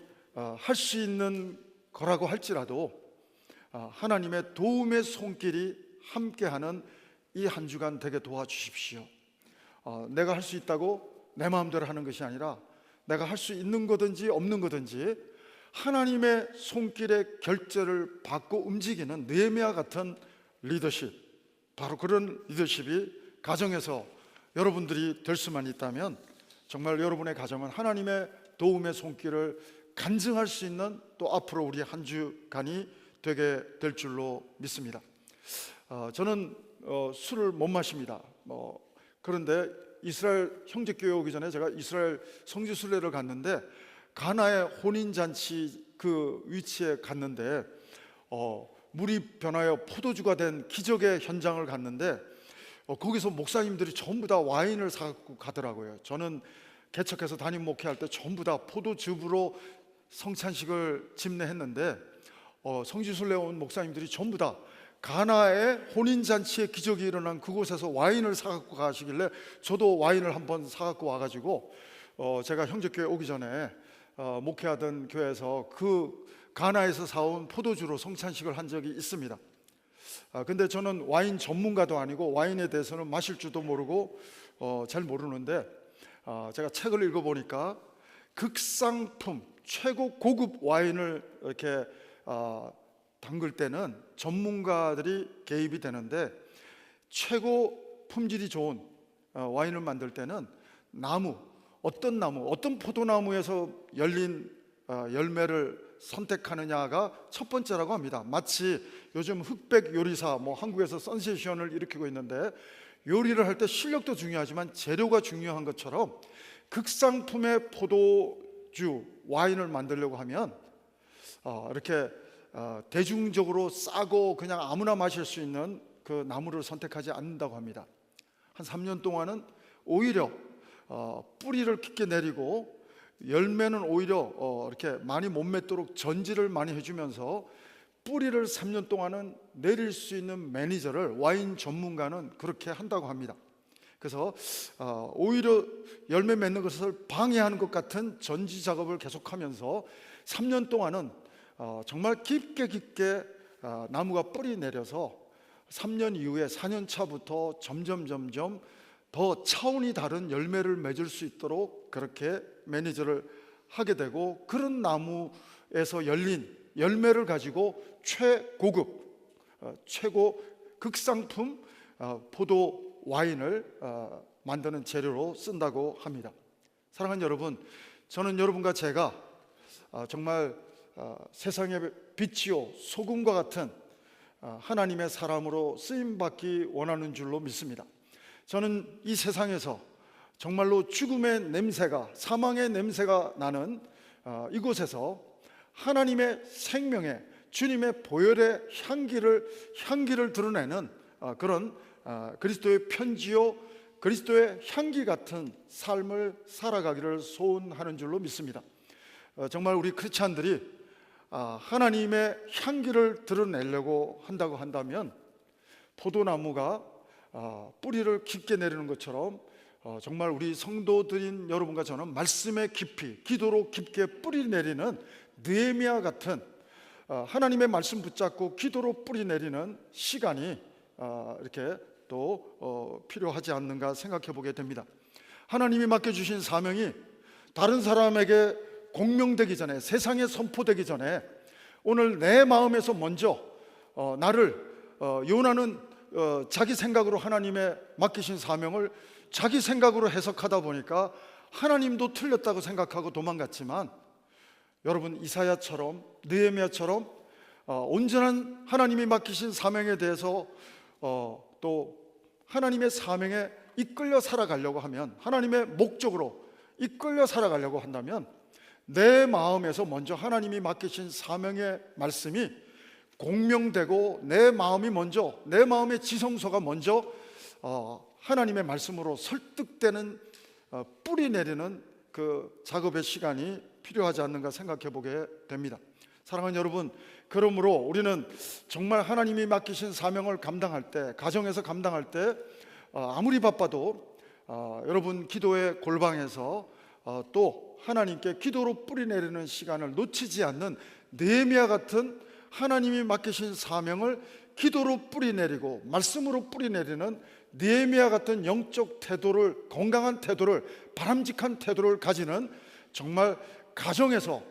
할 수 있는 거라고 할지라도 하나님의 도움의 손길이 함께하는 이 한 주간 되게 도와주십시오. 내가 할 수 있다고 내 마음대로 하는 것이 아니라 내가 할 수 있는 거든지 없는 거든지 하나님의 손길의 결제를 받고 움직이는 느헤미야 같은 리더십, 바로 그런 리더십이 가정에서 여러분들이 될 수만 있다면 정말 여러분의 가정은 하나님의 도움의 손길을 간증할 수 있는, 또 앞으로 우리 한 주간이 되게 될 줄로 믿습니다. 저는 술을 못 마십니다. 그런데 이스라엘 형제교회 오기 전에 제가 이스라엘 성지순례를 갔는데 가나의 혼인잔치 그 위치에 갔는데 물이 변하여 포도주가 된 기적의 현장을 갔는데 거기서 목사님들이 전부 다 와인을 사갖고 가더라고요. 저는 개척해서 담임 목회할 때 전부 다 포도즙으로 성찬식을 집례했는데 성지순례 온 목사님들이 전부 다 가나의 혼인잔치의 기적이 일어난 그곳에서 와인을 사갖고 가시길래 저도 와인을 한번 사갖고 와가지고 제가 형제교회 오기 전에 목회하던 교회에서 그 가나에서 사온 포도주로 성찬식을 한 적이 있습니다. 근데 저는 와인 전문가도 아니고 와인에 대해서는 마실 줄도 모르고 잘 모르는데 제가 책을 읽어보니까 극상품, 최고 고급 와인을 이렇게 담글 때는 전문가들이 개입이 되는데 최고 품질이 좋은 와인을 만들 때는 어떤 포도나무에서 열린 열매를 선택하느냐가 첫 번째라고 합니다. 마치 요즘 흑백 요리사, 한국에서 센세이션을 일으키고 있는데, 요리를 할 때 실력도 중요하지만 재료가 중요한 것처럼 극상품의 포도주, 와인을 만들려고 하면 이렇게 대중적으로 싸고 그냥 아무나 마실 수 있는 그 나무를 선택하지 않는다고 합니다. 한 3년 동안은 오히려 뿌리를 깊게 내리고, 열매는 오히려 이렇게 많이 못 맺도록 전지를 많이 해주면서 뿌리를 3년 동안은 내릴 수 있는 매니저를 와인 전문가는 그렇게 한다고 합니다. 그래서 오히려 열매 맺는 것을 방해하는 것 같은 전지 작업을 계속하면서 3년 동안은 정말 깊게 나무가 뿌리 내려서 3년 이후에 4년 차부터 점점 더 차원이 다른 열매를 맺을 수 있도록 그렇게 매니저를 하게 되고, 그런 나무에서 열린 열매를 가지고 최고급, 최고 극상품 포도 와인을 만드는 재료로 쓴다고 합니다. 사랑하는 여러분, 저는 여러분과 제가 정말 세상의 빛이요 소금과 같은 하나님의 사람으로 쓰임받기 원하는 줄로 믿습니다. 저는 이 세상에서 정말로 죽음의 냄새가, 사망의 냄새가 나는 이곳에서 하나님의 생명의, 주님의 보혈의 향기를 드러내는 그런 그리스도의 편지요, 그리스도의 향기 같은 삶을 살아가기를 소원하는 줄로 믿습니다. 정말 우리 크리스찬들이 하나님의 향기를 드러내려고 한다고 한다면, 포도나무가 뿌리를 깊게 내리는 것처럼 정말 우리 성도들인 여러분과 저는 말씀의 깊이, 기도로 깊게 뿌리 내리는 느헤미야 같은 하나님의 말씀 붙잡고 기도로 뿌리 내리는 시간이 이렇게 또 필요하지 않는가 생각해 보게 됩니다. 하나님이 맡겨주신 사명이 다른 사람에게 공명되기 전에, 세상에 선포되기 전에 오늘 내 마음에서 먼저 나를 요나는 자기 생각으로 하나님의 맡기신 사명을 자기 생각으로 해석하다 보니까 하나님도 틀렸다고 생각하고 도망갔지만, 여러분 이사야처럼 느헤미야처럼 온전한 하나님이 맡기신 사명에 대해서 또 하나님의 사명에 이끌려 살아가려고 하면, 하나님의 목적으로 이끌려 살아가려고 한다면, 내 마음에서 먼저 하나님이 맡기신 사명의 말씀이 공명되고 내 마음이 먼저, 내 마음의 지성소가 먼저 하나님의 말씀으로 설득되는 뿌리 내리는 그 작업의 시간이 필요하지 않는가 생각해 보게 됩니다. 사랑하는 여러분, 그러므로 우리는 정말 하나님이 맡기신 사명을 감당할 때, 가정에서 감당할 때 아무리 바빠도 여러분 기도의 골방에서 또 하나님께 기도로 뿌리 내리는 시간을 놓치지 않는 느헤미야 같은 하나님이 맡기신 사명을 기도로 뿌리 내리고 말씀으로 뿌리 내리는 느헤미야 같은 영적 태도를, 건강한 태도를, 바람직한 태도를 가지는, 정말 가정에서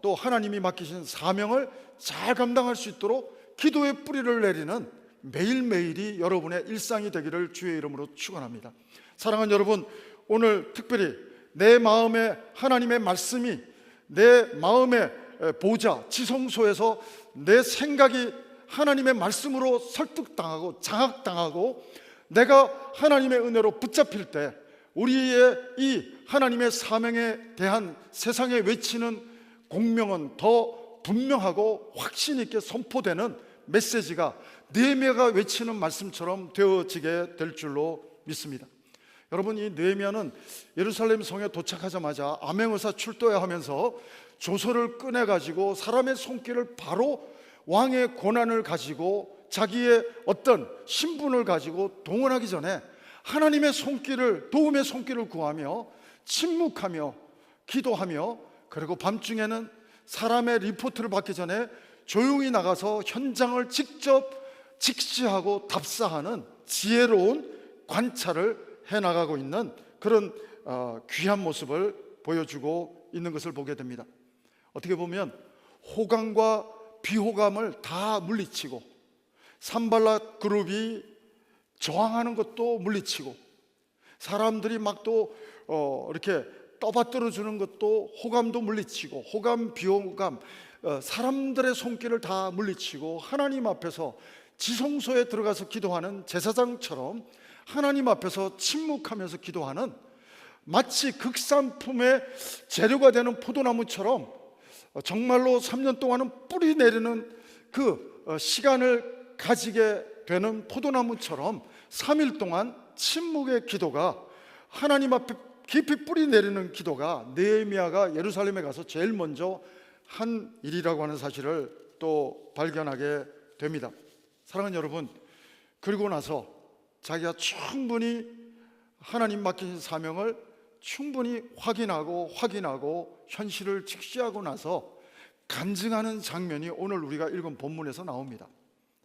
또 하나님이 맡기신 사명을 잘 감당할 수 있도록 기도의 뿌리를 내리는 매일매일이 여러분의 일상이 되기를 주의 이름으로 축원합니다. 사랑하는 여러분, 오늘 특별히 내 마음에 하나님의 말씀이 내 마음의 보좌, 지성소에서 내 생각이 하나님의 말씀으로 설득당하고 장악당하고 내가 하나님의 은혜로 붙잡힐 때, 우리의 이 하나님의 사명에 대한 세상에 외치는 공명은 더 분명하고 확신 있게 선포되는 메시지가 느헤미야가 외치는 말씀처럼 되어지게 될 줄로 믿습니다. 여러분, 이 느헤미야는 예루살렘 성에 도착하자마자 암행어사 출도해야 하면서 조서를 꺼내가지고 사람의 손길을 바로 왕의 권한을 가지고 자기의 어떤 신분을 가지고 동원하기 전에 하나님의 손길을, 도움의 손길을 구하며 침묵하며 기도하며, 그리고 밤중에는 사람의 리포트를 받기 전에 조용히 나가서 현장을 직접 직시하고 답사하는 지혜로운 관찰을 해나가고 있는 그런 귀한 모습을 보여주고 있는 것을 보게 됩니다. 어떻게 보면 호감과 비호감을 다 물리치고, 산발랏 그룹이 저항하는 것도 물리치고, 사람들이 막 또 이렇게 떠받들어 주는 것도 호감도 물리치고, 호감 비호감 사람들의 손길을 다 물리치고 하나님 앞에서 지성소에 들어가서 기도하는 제사장처럼 하나님 앞에서 침묵하면서 기도하는, 마치 극산품의 재료가 되는 포도나무처럼 정말로 3년 동안은 뿌리 내리는 그 시간을 가지게 되는 포도나무처럼 3일 동안 침묵의 기도가, 하나님 앞에 깊이 뿌리 내리는 기도가 느헤미야가 예루살렘에 가서 제일 먼저 한 일이라고 하는 사실을 또 발견하게 됩니다. 사랑하는 여러분, 그리고 나서 자기가 충분히 하나님 맡긴 사명을 충분히 확인하고 현실을 직시하고 나서 간증하는 장면이 오늘 우리가 읽은 본문에서 나옵니다.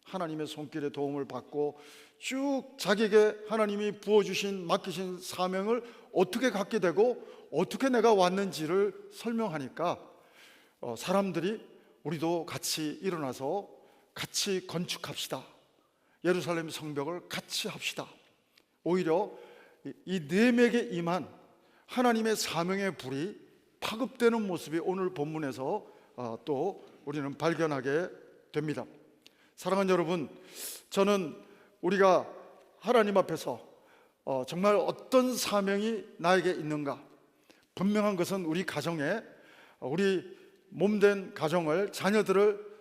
하나님의 손길의 도움을 받고 쭉 자기에게 하나님이 부어주신 맡기신 사명을 어떻게 갖게 되고 어떻게 내가 왔는지를 설명하니까 사람들이 우리도 같이 일어나서 같이 건축합시다, 예루살렘 성벽을 같이 합시다. 오히려 이 느헤미야에게 임한 하나님의 사명의 불이 파급되는 모습이 오늘 본문에서 또 우리는 발견하게 됩니다. 사랑하는 여러분, 저는 우리가 하나님 앞에서 정말 어떤 사명이 나에게 있는가, 분명한 것은 우리 가정에, 우리 몸된 가정을, 자녀들을,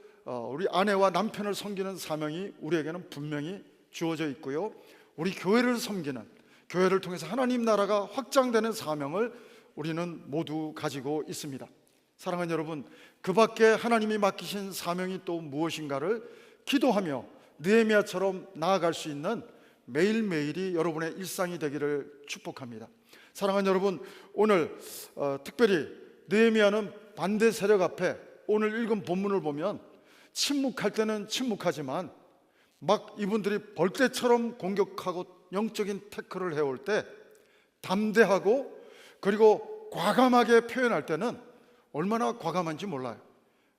우리 아내와 남편을 섬기는 사명이 우리에게는 분명히 주어져 있고요, 우리 교회를 섬기는, 교회를 통해서 하나님 나라가 확장되는 사명을 우리는 모두 가지고 있습니다. 사랑하는 여러분, 그 밖에 하나님이 맡기신 사명이 또 무엇인가를 기도하며 느헤미야처럼 나아갈 수 있는 매일매일이 여러분의 일상이 되기를 축복합니다. 사랑하는 여러분, 오늘 특별히 느헤미야는 반대 세력 앞에 오늘 읽은 본문을 보면 침묵할 때는 침묵하지만 막 이분들이 벌떼처럼 공격하고 영적인 태클을 해올 때 담대하고 그리고 과감하게 표현할 때는 얼마나 과감한지 몰라요.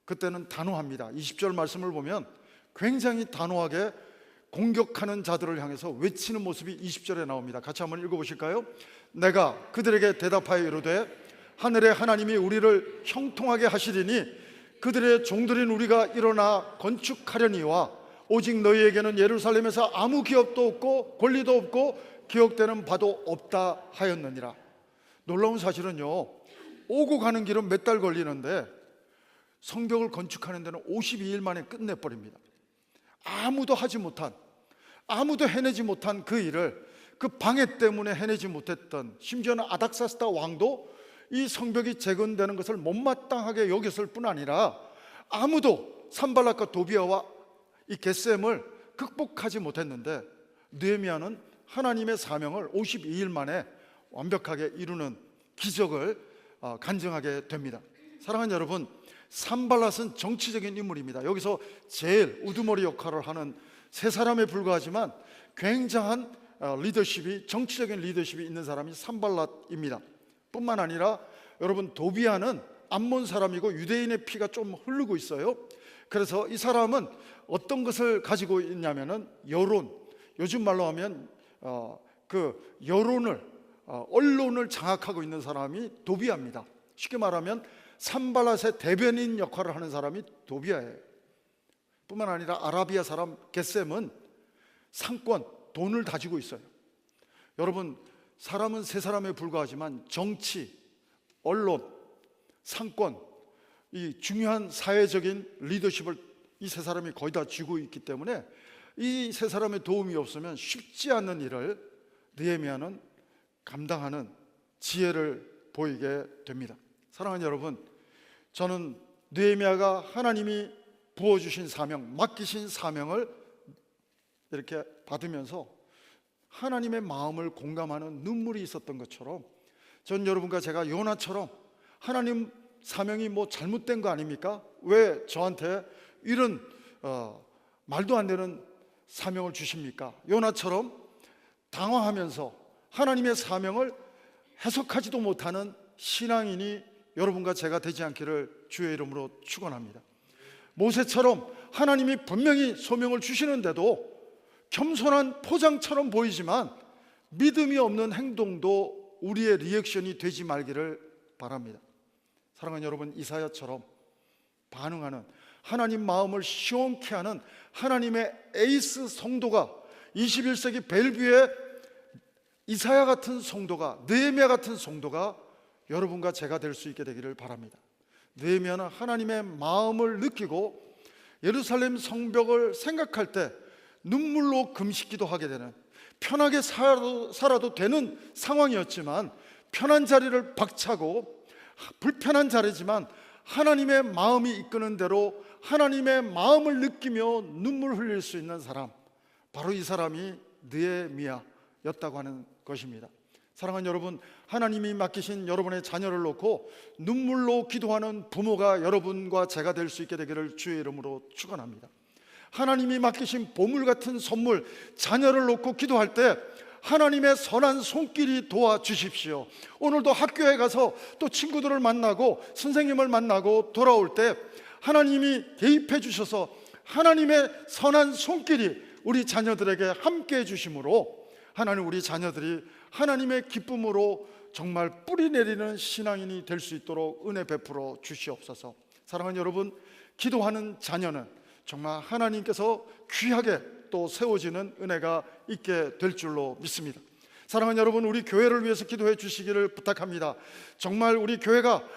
그때는 단호합니다. 20절 말씀을 보면 굉장히 단호하게 공격하는 자들을 향해서 외치는 모습이 20절에 나옵니다. 같이 한번 읽어보실까요? 내가 그들에게 대답하여 이르되 하늘의 하나님이 우리를 형통하게 하시리니 그들의 종들인 우리가 일어나 건축하려니와 오직 너희에게는 예루살렘에서 아무 기업도 없고 권리도 없고 기억되는 바도 없다 하였느니라. 놀라운 사실은요, 오고 가는 길은 몇 달 걸리는데 성벽을 건축하는 데는 52일 만에 끝내버립니다. 아무도 하지 못한, 아무도 해내지 못한 그 일을, 그 방해 때문에 해내지 못했던, 심지어는 아닥사스다 왕도 이 성벽이 재건되는 것을 못마땅하게 여겼을 뿐 아니라 아무도 산발락과 도비아와 이 겟셈을 극복하지 못했는데 느헤미야는 하나님의 사명을 52일 만에 완벽하게 이루는 기적을 간증하게 됩니다. 사랑하는 여러분, 산발랏은 정치적인 인물입니다. 여기서 제일 우두머리 역할을 하는 세 사람에 불과하지만 굉장한 리더십이, 정치적인 리더십이 있는 사람이 산발랏입니다. 뿐만 아니라 여러분, 도비아는 암몬 사람이고 유대인의 피가 좀 흐르고 있어요. 그래서 이 사람은 어떤 것을 가지고 있냐면은 여론, 요즘 말로 하면 그 여론을, 언론을 장악하고 있는 사람이 도비아입니다. 쉽게 말하면 산발랏의 대변인 역할을 하는 사람이 도비아예요. 뿐만 아니라 아라비아 사람 겟셈은 상권, 돈을 가지고 있어요. 여러분, 사람은 세 사람에 불과하지만 정치, 언론, 상권, 이 중요한 사회적인 리더십을 이 세 사람이 거의 다 쥐고 있기 때문에 이 세 사람의 도움이 없으면 쉽지 않는 일을 느헤미야는 감당하는 지혜를 보이게 됩니다. 사랑하는 여러분, 저는 느헤미야가 하나님이 부어주신 사명, 맡기신 사명을 이렇게 받으면서 하나님의 마음을 공감하는 눈물이 있었던 것처럼, 전 여러분과 제가 요나처럼 하나님 사명이 뭐 잘못된 거 아닙니까? 왜 저한테 이런 말도 안 되는 사명을 주십니까? 요나처럼 당황하면서 하나님의 사명을 해석하지도 못하는 신앙인이 여러분과 제가 되지 않기를 주의 이름으로 축원합니다. 모세처럼 하나님이 분명히 소명을 주시는데도 겸손한 포장처럼 보이지만 믿음이 없는 행동도 우리의 리액션이 되지 말기를 바랍니다. 사랑하는 여러분, 이사야처럼 반응하는, 하나님 마음을 시원케 하는 하나님의 에이스 성도가, 21세기 벨뷰의 이사야 같은 성도가, 느헤미야 같은 성도가 여러분과 제가 될 수 있게 되기를 바랍니다. 느헤미야는 하나님의 마음을 느끼고 예루살렘 성벽을 생각할 때 눈물로 금식기도 하게 되는, 편하게 살아도 되는 상황이었지만 편한 자리를 박차고 불편한 자리지만 하나님의 마음이 이끄는 대로 하나님의 마음을 느끼며 눈물 흘릴 수 있는 사람, 바로 이 사람이 느헤미야였다고 하는 것입니다. 사랑하는 여러분, 하나님이 맡기신 여러분의 자녀를 놓고 눈물로 기도하는 부모가 여러분과 제가 될 수 있게 되기를 주의 이름으로 축원합니다. 하나님이 맡기신 보물 같은 선물, 자녀를 놓고 기도할 때 하나님의 선한 손길이 도와주십시오. 오늘도 학교에 가서 또 친구들을 만나고 선생님을 만나고 돌아올 때 하나님이 개입해 주셔서 하나님의 선한 손길이 우리 자녀들에게 함께 해주심으로 하나님, 우리 자녀들이 하나님의 기쁨으로 정말 뿌리 내리는 신앙인이 될 수 있도록 은혜 베풀어 주시옵소서. 사랑하는 여러분, 기도하는 자녀는 정말 하나님께서 귀하게 또 세워지는 은혜가 있게 될 줄로 믿습니다. 사랑하는 여러분, 우리 교회를 위해서 기도해 주시기를 부탁합니다. 정말 우리 교회가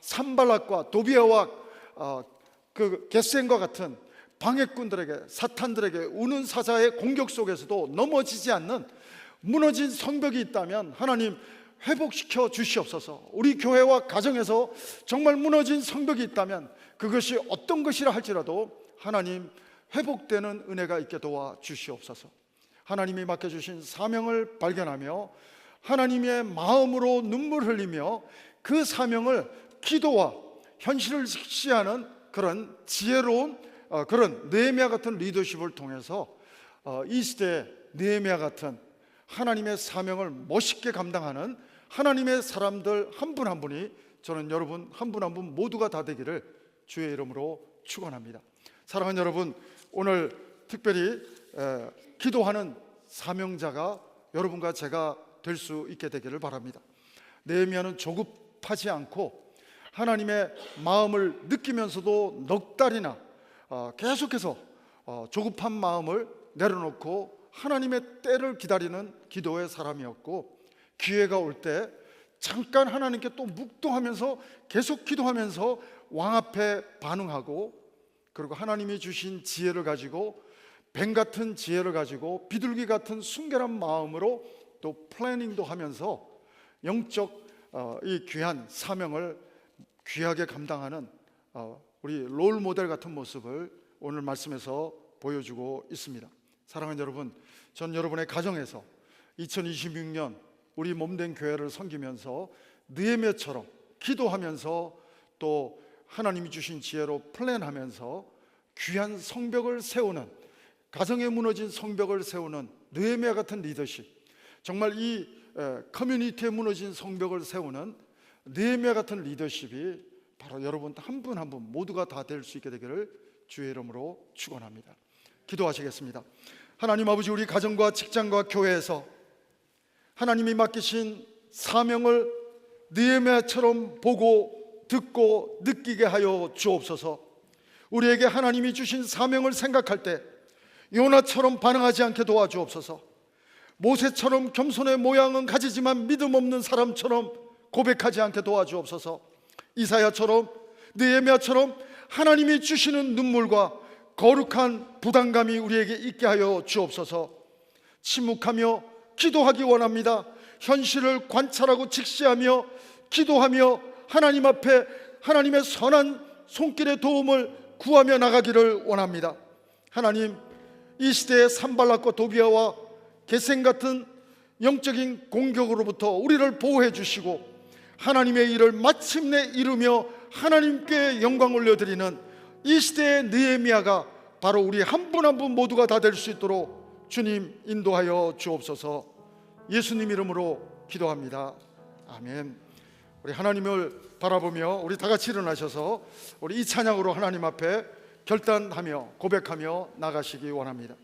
산발락과 도비아와 그 겟셈과 같은 방해꾼들에게, 사탄들에게, 우는 사자의 공격 속에서도 넘어지지 않는 무너진 성벽이 있다면 하나님 회복시켜 주시옵소서. 우리 교회와 가정에서 정말 무너진 성벽이 있다면 그것이 어떤 것이라 할지라도 하나님 회복되는 은혜가 있게 도와 주시옵소서. 하나님이 맡겨주신 사명을 발견하며 하나님의 마음으로 눈물 흘리며 그 사명을 기도와 현실을 직시하는 그런 지혜로운 그런 느헤미야 같은 리더십을 통해서 이 시대에 느헤미야 같은 하나님의 사명을 멋있게 감당하는 하나님의 사람들 한 분 한 분이, 저는 여러분 한 분 한 분 모두가 다 되기를 주의 이름으로 축원합니다. 사랑하는 여러분, 오늘 특별히 기도하는 사명자가 여러분과 제가 될 수 있게 되기를 바랍니다. 느헤미야는 조급하지 않고 하나님의 마음을 느끼면서도 넉 달이나 계속해서 조급한 마음을 내려놓고 하나님의 때를 기다리는 기도의 사람이었고, 기회가 올 때 잠깐 하나님께 또 묵도하면서 계속 기도하면서 왕 앞에 반응하고, 그리고 하나님이 주신 지혜를 가지고, 뱀 같은 지혜를 가지고 비둘기 같은 순결한 마음으로 또 플래닝도 하면서 영적 이 귀한 사명을 귀하게 감당하는 우리 롤 모델 같은 모습을 오늘 말씀에서 보여주고 있습니다. 사랑하는 여러분, 전 여러분의 가정에서 2026년 우리 몸된 교회를 섬기면서 느헤미야처럼 기도하면서 또 하나님이 주신 지혜로 플랜하면서 귀한 성벽을 세우는, 가정에 무너진 성벽을 세우는 느헤미야 같은 리더십, 정말 이 커뮤니티에 무너진 성벽을 세우는 느헤미야 같은 리더십이 바로 여러분 한 분 한 분 모두가 다 될 수 있게 되기를 주의 이름으로 축원합니다. 기도하시겠습니다. 하나님 아버지, 우리 가정과 직장과 교회에서 하나님이 맡기신 사명을 느헤미야처럼 보고 듣고 느끼게 하여 주옵소서. 우리에게 하나님이 주신 사명을 생각할 때 요나처럼 반응하지 않게 도와주옵소서. 모세처럼 겸손의 모양은 가지지만 믿음 없는 사람처럼 고백하지 않게 도와주옵소서. 이사야처럼, 느헤미야처럼 하나님이 주시는 눈물과 거룩한 부담감이 우리에게 있게 하여 주옵소서. 침묵하며 기도하기 원합니다. 현실을 관찰하고 직시하며 기도하며 하나님 앞에 하나님의 선한 손길의 도움을 구하며 나가기를 원합니다. 하나님, 이 시대의 산발락과 도비아와 겟셈 같은 영적인 공격으로부터 우리를 보호해 주시고 하나님의 일을 마침내 이루며 하나님께 영광 올려드리는 이 시대의 느헤미야가 바로 우리 한 분 한 분 모두가 다 될 수 있도록 주님 인도하여 주옵소서. 예수님 이름으로 기도합니다. 아멘. 우리 하나님을 바라보며 우리 다 같이 일어나셔서 우리 이 찬양으로 하나님 앞에 결단하며 고백하며 나가시기 원합니다.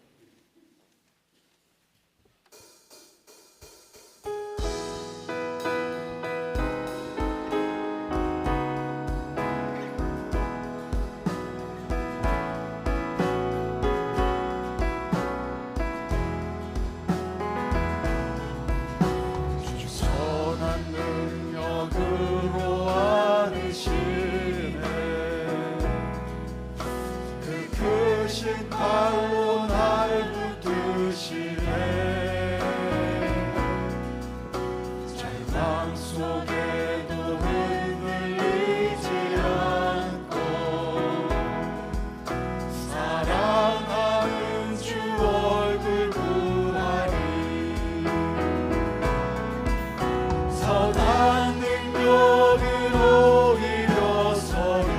대신 칼로 날 붙드시네. 절망 속에도 흔들리지 않고 사랑하는 주 얼굴 보아리. 선한 능력으로 일어서리.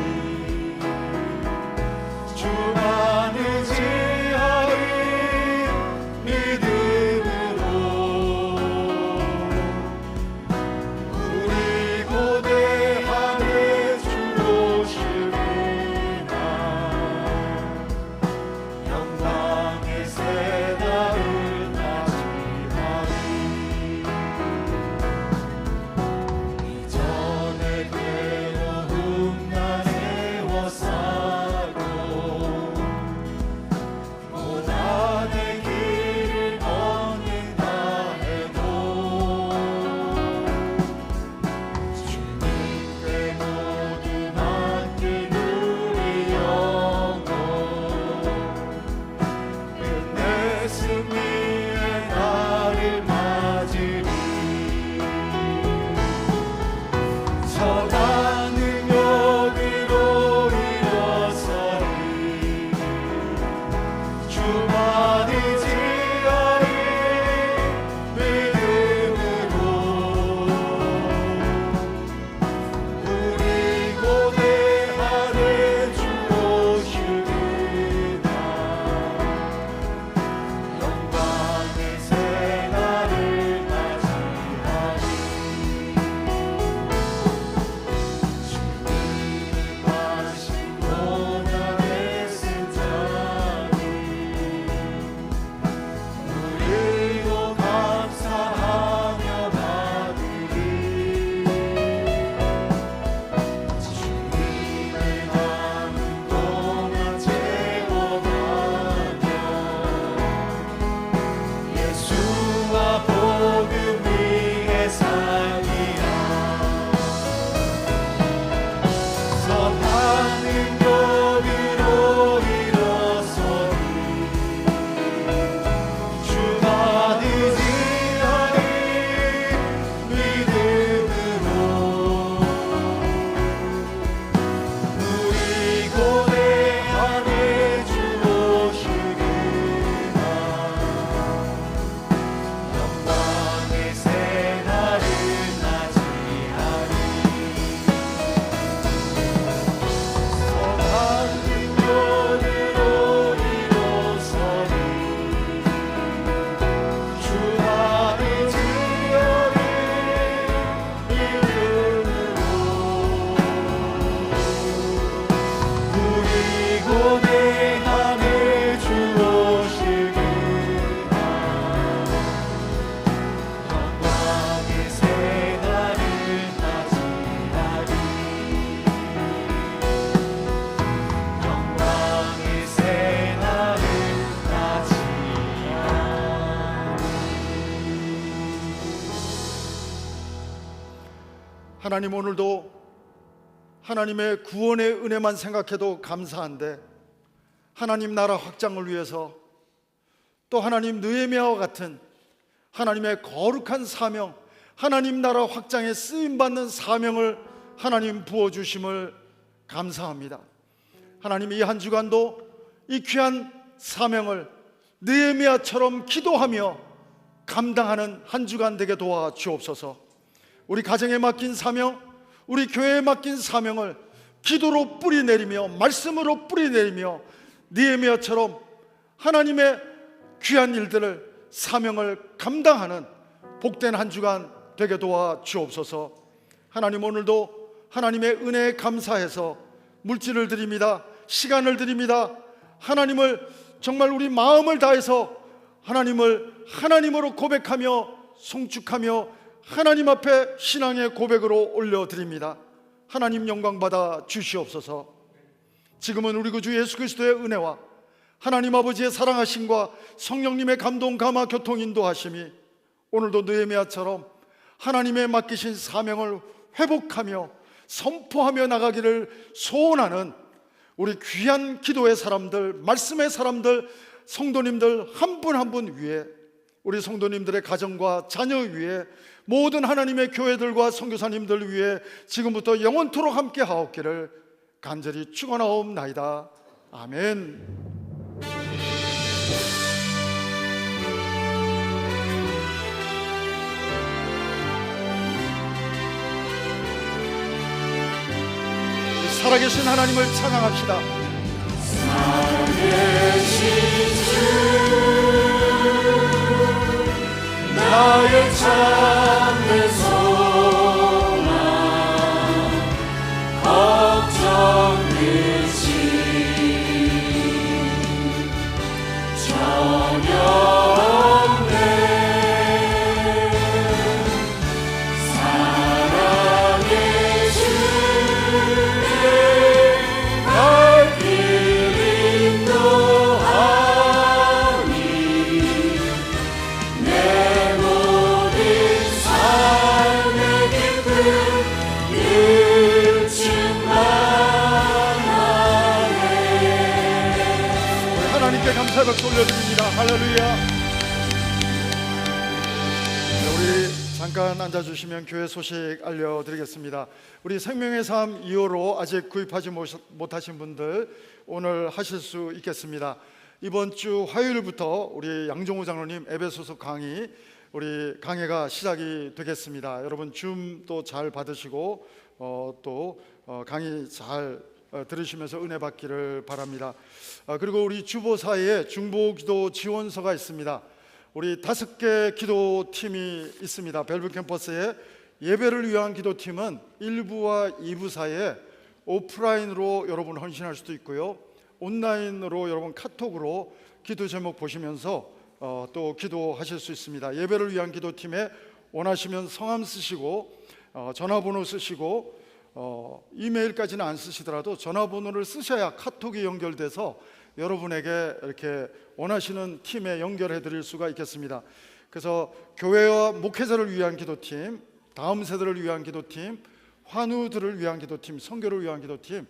주만을 지하리 믿음으로. 우리 고대하네 주 오시리라. 영광의 새날을 맞이하리. 이전의 괴로움 난 애워싸고 고난의 길을 걷는다 해도 주님께 모두 맡긴 우리 영혼 끝내 승리의 날을 맞으리. 선한 능력으로 일어서리. 주만을 지하리 믿음으로. 우리 고대하네 주 오시리라. 영광의 새날을 맞이하리. 주님이 마신 고난의 승자니 우리도 감사하며 받으리. 주님의 남은 동안 채워가며 예수와 복음 위에 살리라. 선한 능력으로 일어서리. 주만을 지하리 믿음으로. 우리 고대하네 주 오시리라. 영광의 새날을 맞이하리. 선한 능력으로 일어서리. 주만을 지하리 믿음으로. 우리 고대하네 주 오시리라. 영광의 새날을 맞이하리. 영광의 새날을 맞이하리. 하나님, 오늘도 하나님의 구원의 은혜만 생각해도 감사한데 하나님 나라 확장을 위해서 또 하나님 느헤미야와 같은 하나님의 거룩한 사명, 하나님 나라 확장에 쓰임받는 사명을 하나님 부어주심을 감사합니다. 하나님, 이 한 주간도 이 귀한 사명을 느헤미야처럼 기도하며 감당하는 한 주간 되게 도와 주옵소서. 우리 가정에 맡긴 사명, 우리 교회에 맡긴 사명을 기도로 뿌리내리며 말씀으로 뿌리내리며 느헤미야처럼 하나님의 귀한 일들을, 사명을 감당하는 복된 한 주간 되게 도와 주옵소서. 하나님, 오늘도 하나님의 은혜에 감사해서 물질을 드립니다. 시간을 드립니다. 하나님을 정말 우리 마음을 다해서 하나님을 하나님으로 고백하며 송축하며 하나님 앞에 신앙의 고백으로 올려드립니다. 하나님 영광 받아 주시옵소서. 지금은 우리 구주 예수 그리스도의 은혜와 하나님 아버지의 사랑하심과 성령님의 감동, 감화, 교통, 인도하심이 오늘도 느헤미야처럼 하나님의 맡기신 사명을 회복하며 선포하며 나가기를 소원하는 우리 귀한 기도의 사람들, 말씀의 사람들, 성도님들 한 분 한 분 위에, 우리 성도님들의 가정과 자녀 위에, 모든 하나님의 교회들과 선교사님들 위에 지금부터 영원토록 함께 하옵기를 간절히 축원하옵나이다. 아멘. 살아계신 하나님을 찬양합시다. 나의 참된 소망 걱정 의심 전혀 없네. 사랑의 주에 날 길 인도하니 내 모든 삶의 기쁨 늘 충만하네. 우리 하나님께 감사의 박수 올려드립니다. 할렐루야. 네, 우리 잠깐 앉아주시면 교회 소식 알려드리겠습니다. 우리 생명의 삶 2호로 아직 구입하지 못하신 분들 오늘 하실 수 있겠습니다. 이번 주 화요일부터 우리 양종호 장로님 에베소서 강의, 우리 강해가 시작이 되겠습니다. 여러분 줌도 잘 받으시고 또 강의 잘 들으시면서 은혜 받기를 바랍니다. 그리고 우리 주보사에 중보기도 지원서가 있습니다. 우리 5개 기도팀이 있습니다. 벨브 캠퍼스에 예배를 위한 기도팀은 1부와 2부 사이에 오프라인으로 여러분 헌신할 수도 있고요, 온라인으로 여러분 카톡으로 기도 제목 보시면서 또 기도하실 수 있습니다. 예배를 위한 기도팀에 원하시면 성함 쓰시고 전화번호 쓰시고 이메일까지는 안 쓰시더라도 전화번호를 쓰셔야 카톡이 연결돼서 여러분에게 이렇게 원하시는 팀에 연결해 드릴 수가 있겠습니다. 그래서 교회와 목회자를 위한 기도팀, 다음 세대를 위한 기도팀, 환우들을 위한 기도팀, 선교를 위한 기도팀,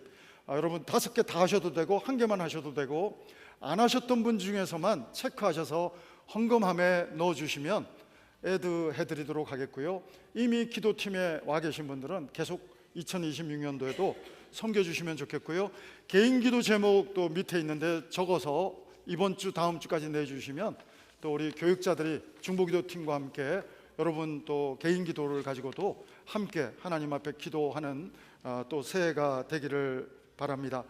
여러분 5개 다 하셔도 되고 1개만 하셔도 되고, 안 하셨던 분 중에서만 체크하셔서 헌금함에 넣어주시면 애드 해드리도록 하겠고요. 이미 기도팀에 와 계신 분들은 계속 2026년도에도 섬겨주시면 좋겠고요. 개인 기도 제목도 밑에 있는데 적어서 이번 주 다음 주까지 내주시면 또 우리 교육자들이 중보기도팀과 함께 여러분 또 개인 기도를 가지고도 함께 하나님 앞에 기도하는 또 새해가 되기를 바랍니다.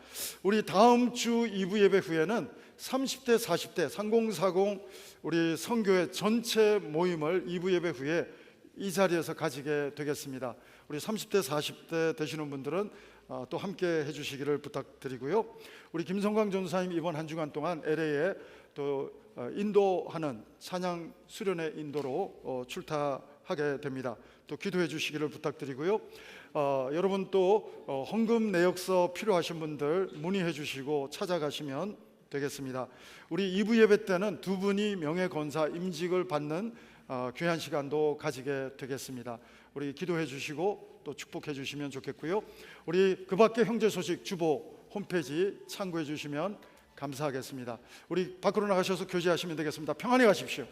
우리 다음 주 2부 예배 후에는 30대 40대 3040 우리 선교회 전체 모임을 2부 예배 후에 이 자리에서 가지게 되겠습니다. 우리 30대 40대 되시는 분들은 또 함께 해주시기를 부탁드리고요. 우리 김성광 전사님 이번 한 주간 동안 LA에 또 인도하는 찬양 수련회 인도로 출타하게 됩니다. 또 기도해 주시기를 부탁드리고요. 여러분 또 헌금 내역서 필요하신 분들 문의해 주시고 찾아가시면 되겠습니다. 우리 2부 예배 때는 2분이 명예권사 임직을 받는 귀한 시간도 가지게 되겠습니다. 우리 기도해 주시고 또 축복해 주시면 좋겠고요. 우리 그 밖에 형제 소식 주보 홈페이지 참고해 주시면 감사하겠습니다. 우리 밖으로 나가셔서 교제하시면 되겠습니다. 평안히 가십시오.